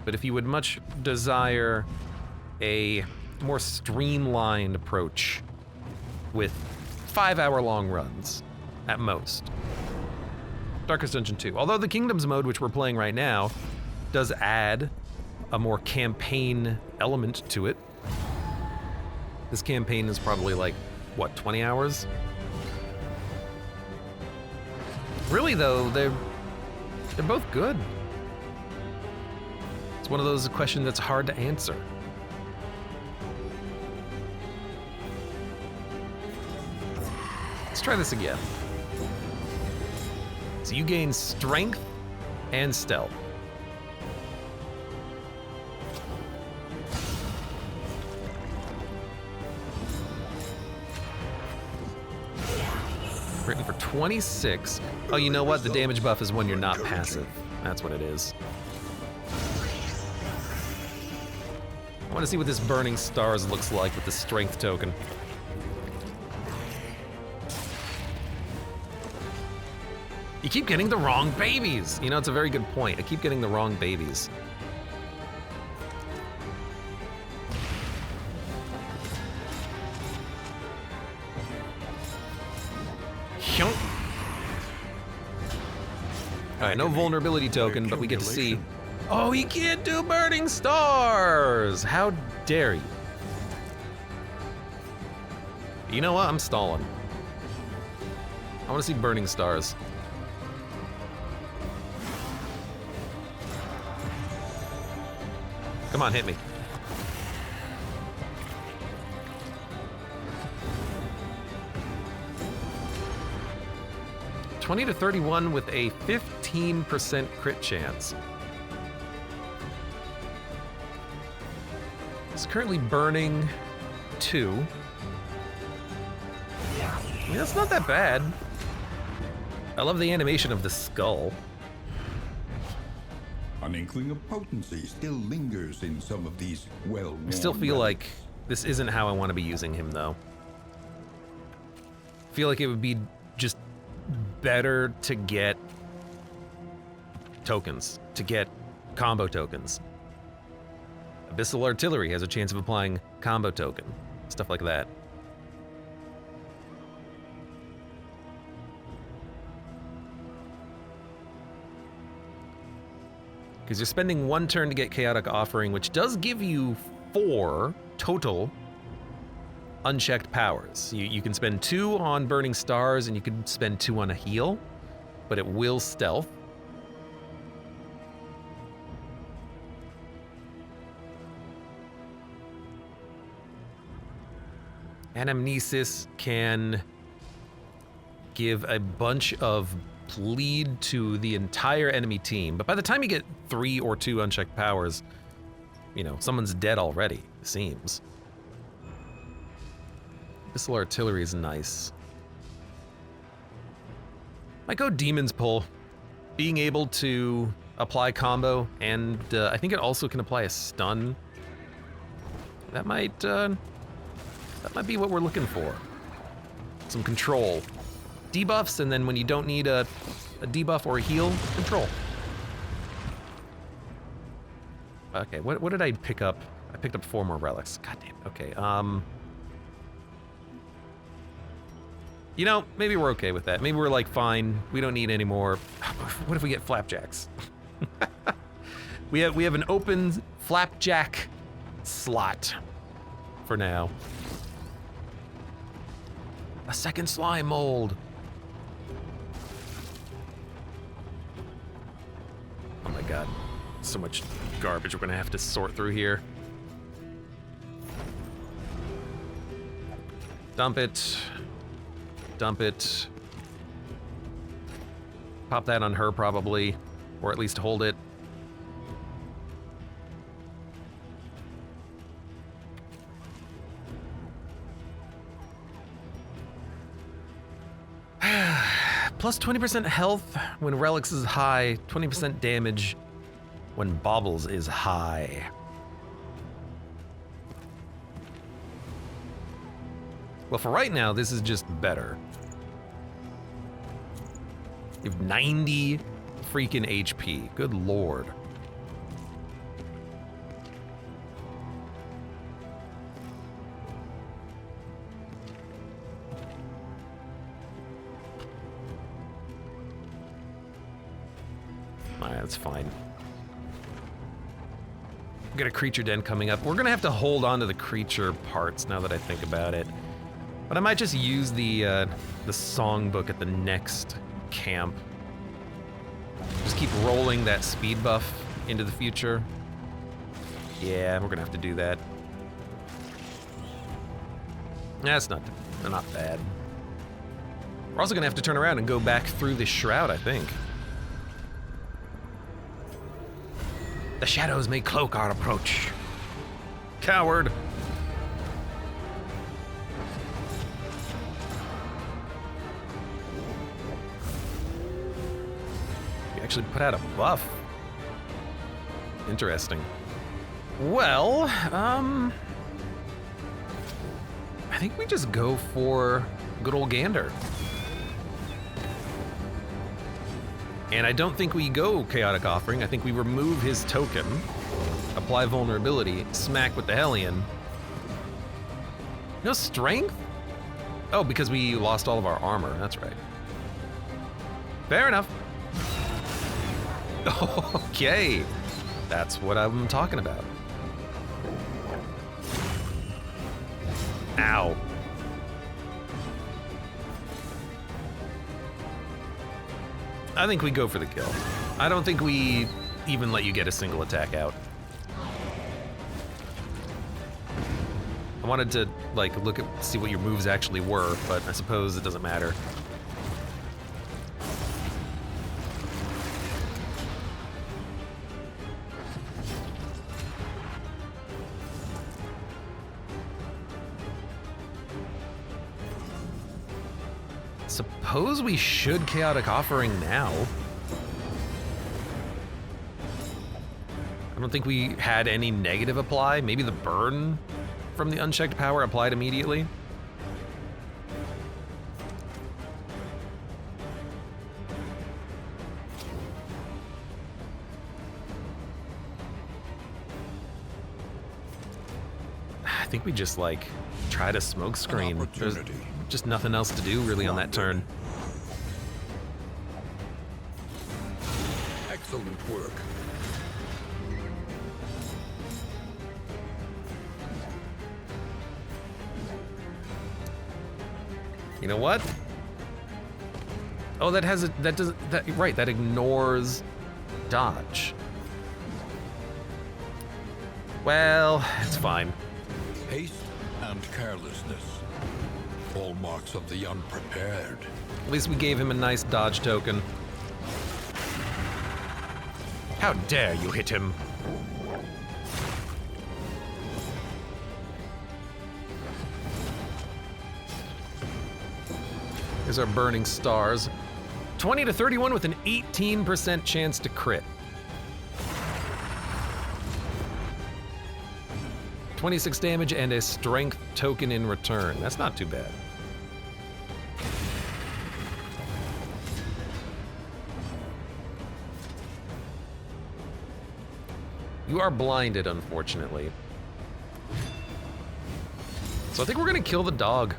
But if you would much desire a more streamlined approach with 5-hour-long runs at most, Darkest Dungeon 2. Although the Kingdoms mode, which we're playing right now, does add a more campaign element to it. This campaign is probably like, what, 20 hours? Really though, they're both good. It's one of those questions that's hard to answer. Let's try this again. So you gain strength and stealth. Written for 26. Oh, you know what? The damage buff is when you're not passive. That's what it is. I want to see what this Burning Stars looks like with the strength token. You keep getting the wrong babies. You know, it's a very good point. I keep getting the wrong babies. All right, no vulnerability token, but we get to see. Oh, he can't do Burning Stars! How dare you? You know what? I'm stalling. I want to see Burning Stars. Come on, hit me. $20 to 31 with a 15% crit chance. It's currently burning 2. I mean, that's not that bad. I love the animation of the skull. An inkling of potency still lingers in some of these well-worn I still feel relics. like this isn't how I want to be using him, though. I feel like it would be just better to get tokens, to get combo tokens. Abyssal Artillery has a chance of applying combo token, stuff like that. Because you're spending 1 turn to get Chaotic Offering, which does give you 4 total unchecked powers. You can spend 2 on Burning Stars, and you can spend 2 on a heal, but it will stealth. Anamnesis can give a bunch of bleed to the entire enemy team, but by the time you get 3 or 2 unchecked powers, you know, someone's dead already, it seems. Abyssal Artillery is nice. Might go Demon's Pull. Being able to apply combo, and I think it also can apply a stun. That might be what we're looking for. Some control. Debuffs, and then when you don't need a debuff or a heal, control. Okay, what did I pick up? I picked up 4 more relics. God damn. Okay, you know, maybe we're okay with that. Maybe we're like, fine, we don't need any more. What if we get flapjacks? we have an open flapjack slot for now. A second slime mold. Oh my god, so much garbage we're gonna have to sort through here. Dump it. Dump it. Pop that on her probably, or at least hold it. Plus 20% health when Relics is high, 20% damage when Baubles is high. Well, for right now, this is just better. You have 90 freaking HP. Good lord. Alright, that's fine. We got a creature den coming up. We're gonna have to hold on to the creature parts now that I think about it. But I might just use the songbook at the next camp. Just keep rolling that speed buff into the future. Yeah, we're gonna have to do that. That's not bad. We're also gonna have to turn around and go back through the shroud, I think. The shadows may cloak our approach. Coward! You actually put out a buff. Interesting. Well, I think we just go for good old Gander. And I don't think we go Chaotic Offering. I think we remove his token, apply vulnerability, smack with the Hellion. No strength? Oh, because we lost all of our armor. That's right. Fair enough. Okay. That's what I'm talking about. Ow. I think we go for the kill. I don't think we even let you get a single attack out. I wanted to, like, see what your moves actually were, but I suppose it doesn't matter. Suppose we should Chaotic Offering now. I don't think we had any negative apply. Maybe the burn from the unchecked power applied immediately. I think we just, like, try to smoke screen. There's just nothing else to do really on that turn. Excellent work. You know what? Oh, that has right, that ignores dodge. Well, it's fine. Haste and carelessness. Hallmarks of the unprepared. At least we gave him a nice dodge token. How dare you hit him? Here's our burning stars. 20 to 31 with an 18% chance to crit. 26 damage and a strength token in return. That's not too bad. You are blinded, unfortunately. So I think we're gonna kill the dog.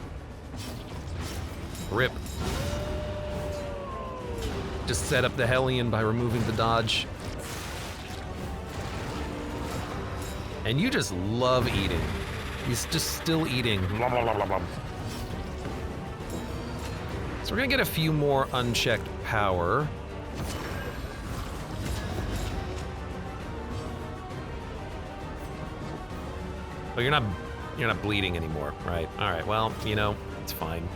Rip. Just set up the Hellion by removing the dodge. And you just love eating. He's just still eating. Blah, blah, blah, blah, blah. So we're gonna get a few more unchecked power. Oh, you're not bleeding anymore, right? All right, well, you know, it's fine.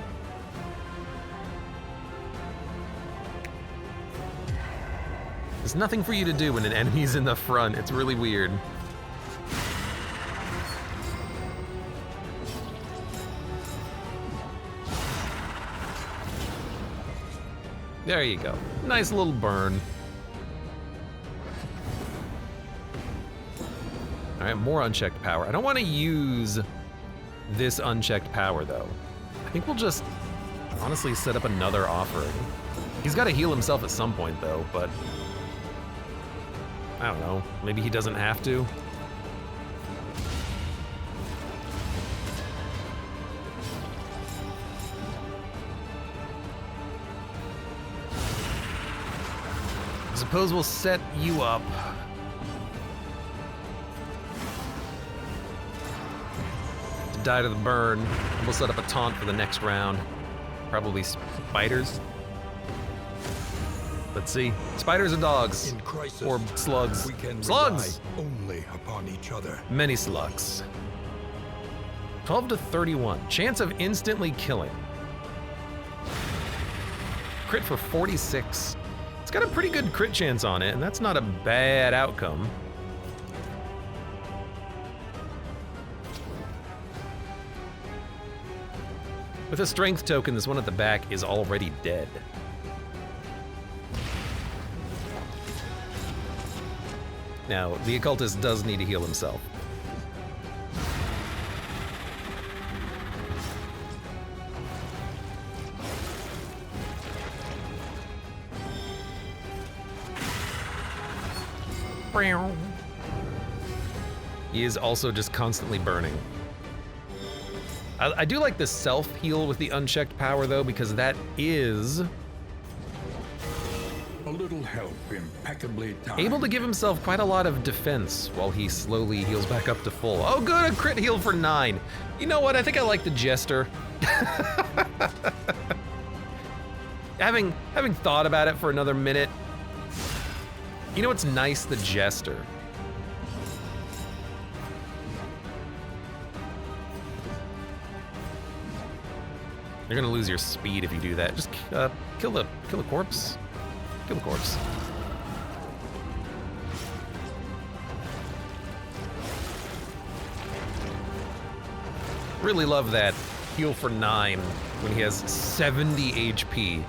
There's nothing for you to do when an enemy's in the front. It's really weird. There you go. Nice little burn. All right, more unchecked power. I don't want to use this unchecked power, though. I think we'll just honestly set up another offering. He's got to heal himself at some point though, but I don't know, maybe he doesn't have to. I suppose we'll set you up. To die to the burn. We'll set up a taunt for the next round. Probably spiders. Let's see. Spiders or dogs? In crisis, or slugs? we can Slugs! rely only upon each other. Many slugs. 12 to 31. Chance of instantly killing. Crit for 46. It's got a pretty good crit chance on it, and that's not a bad outcome. With a strength token, this one at the back is already dead. Now, the occultist does need to heal himself. He is also just constantly burning. I do like the self-heal with the unchecked power though, because that is A little help impeccably timed. able to give himself quite a lot of defense while he slowly heals back up to full. Oh good, a crit heal for 9. You know what, I think I like the Jester. Having thought about it for another minute, you know what's nice? The Jester. You're gonna lose your speed if you do that. Just kill the corpse. Kill the corpse. Really love that heal for 9 when he has 70 HP.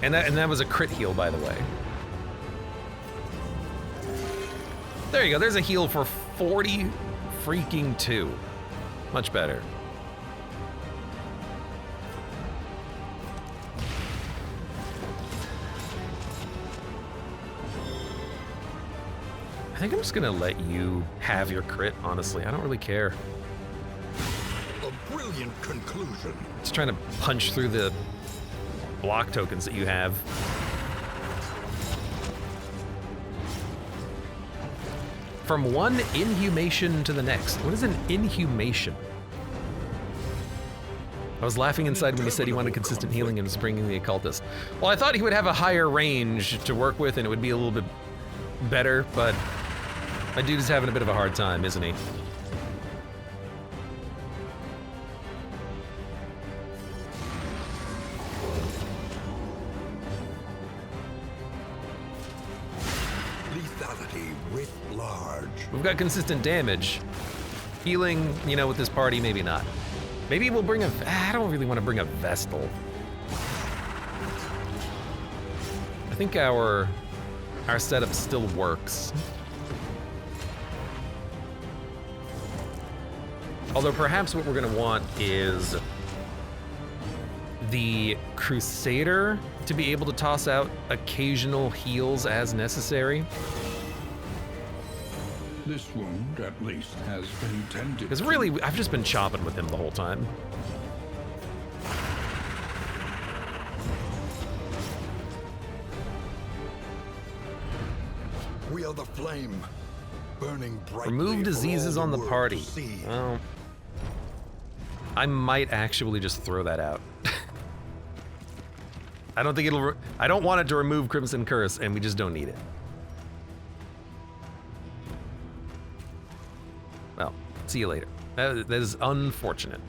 And that was a crit heal, by the way. There you go, there's a heal for 40 freaking 2. Much better. I think I'm just gonna let you have your crit, honestly. I don't really care. A brilliant conclusion. Just trying to punch through the block tokens that you have. From one inhumation to the next. What is an inhumation? I was laughing inside when he said he wanted consistent healing and was bringing the occultist. Well, I thought he would have a higher range to work with and it would be a little bit better, but my dude is having a bit of a hard time, isn't he? Lethality writ large. We've got consistent damage. Healing, you know, with this party, maybe not. Maybe we'll bring a... I don't really want to bring a Vestal. I think our setup still works. Although perhaps what we're gonna want is the Crusader to be able to toss out occasional heals as necessary. This wound, at least, has been tended. Because really, I've just been chopping with him the whole time. We are the flame, burning brightly. Remove for diseases all on the world party. to see. Well, I might actually just throw that out. I don't think it'll. I don't want it to remove Crimson Curse, and we just don't need it. Well, see you later. That is unfortunate.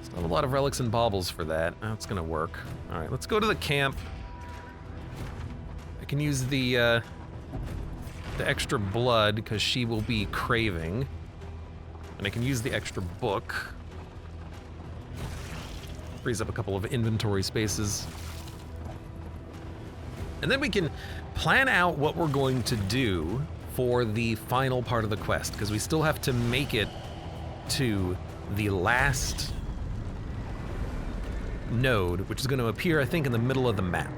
Still have a lot of relics and baubles for that. That's gonna work. All right, let's go to the camp. I can use the extra blood because she will be craving, and I can use the extra book. Frees up a couple of inventory spaces. And then we can plan out what we're going to do for the final part of the quest, because we still have to make it to the last node, which is going to appear, I think, in the middle of the map.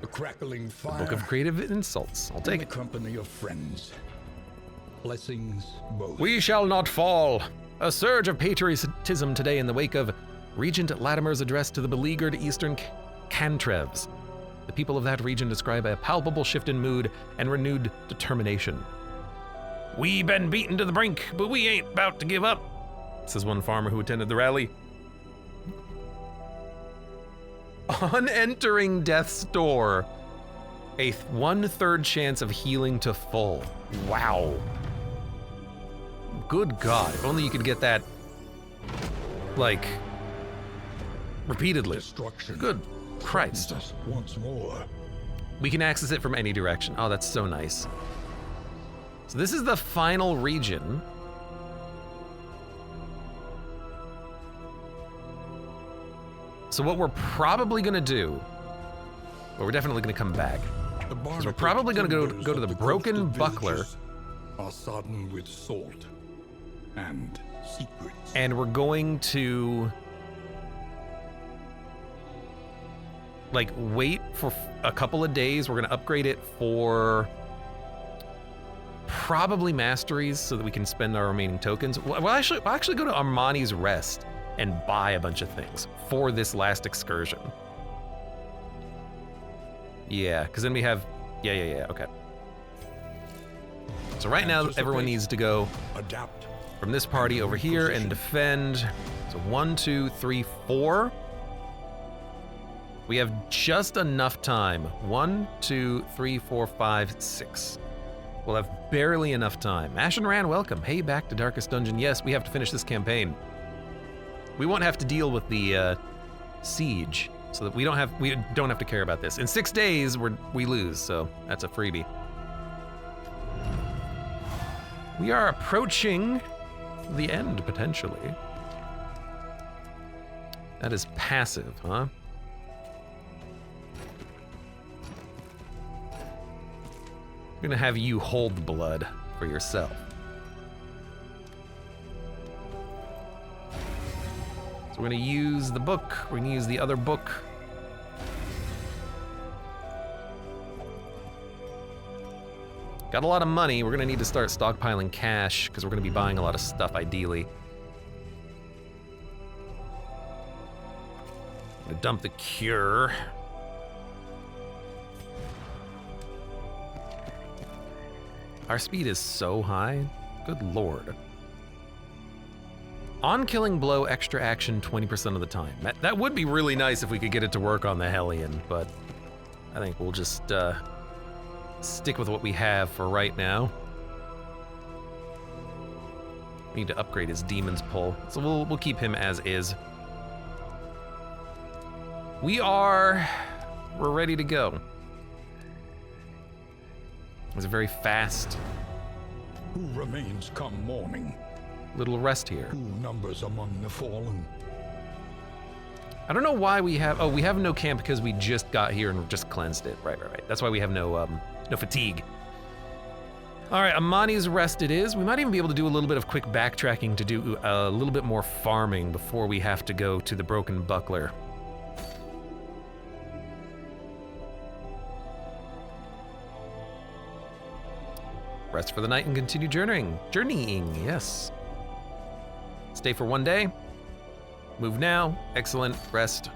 A crackling fire. Book of Creative Insults. I'll take in it. the company of friends. Blessings both. We shall not fall. A surge of patriotism today in the wake of Regent Latimer's address to the beleaguered eastern Cantrevs. The people of that region describe a palpable shift in mood and renewed determination. We been beaten to the brink, but we ain't about to give up, says one farmer who attended the rally. On entering Death's Door, a 1/3 chance of healing to full. Wow. Good God, if only you could get that, like, repeatedly. Destruction. Good Christ. Us once more. We can access it from any direction. Oh, that's so nice. So this is the final region. So what we're probably gonna do, well, we're definitely gonna come back. Because we're probably gonna go to the Broken Buckler. Are sodden with salt and secrets. And we're going to, like, wait for a couple of days. We're gonna upgrade it for probably masteries so that we can spend our remaining tokens. We'll actually go to Armani's Rest and buy a bunch of things for this last excursion. Yeah, because then we have, yeah, okay. So right now, everyone needs to go Adapt. from this party over here and defend. So 1, 2, 3, 4. We have just enough time. 1, 2, 3, 4, 5, 6. We'll have barely enough time. Ash and Ran, welcome. Hey, back to Darkest Dungeon. Yes, we have to finish this campaign. We won't have to deal with the siege, so that we don't have to care about this. In 6 days, we lose, so that's a freebie. We are approaching the end, potentially. That is passive, huh? I'm gonna have you hold the blood for yourself. So we're gonna use the book, we're gonna use the other book. Got a lot of money, we're gonna need to start stockpiling cash, because we're gonna be buying a lot of stuff, ideally. I'm gonna dump the cure. Our speed is so high. Good lord. On killing blow, extra action 20% of the time. That would be really nice if we could get it to work on the Hellion, but I think we'll just stick with what we have for right now. We need to upgrade his Demon's Pull, so we'll keep him as is. We're ready to go. It was a very fast Who remains come morning? little rest here. Who numbers among the fallen? I don't know why we have no camp because we just got here and just cleansed it. Right. That's why we have no fatigue. All right, Amani's Rest it is. We might even be able to do a little bit of quick backtracking to do a little bit more farming before we have to go to the Broken Buckler. Rest for the night and continue journeying. Journeying, yes. Stay for 1 day. Move now. Excellent. Rest.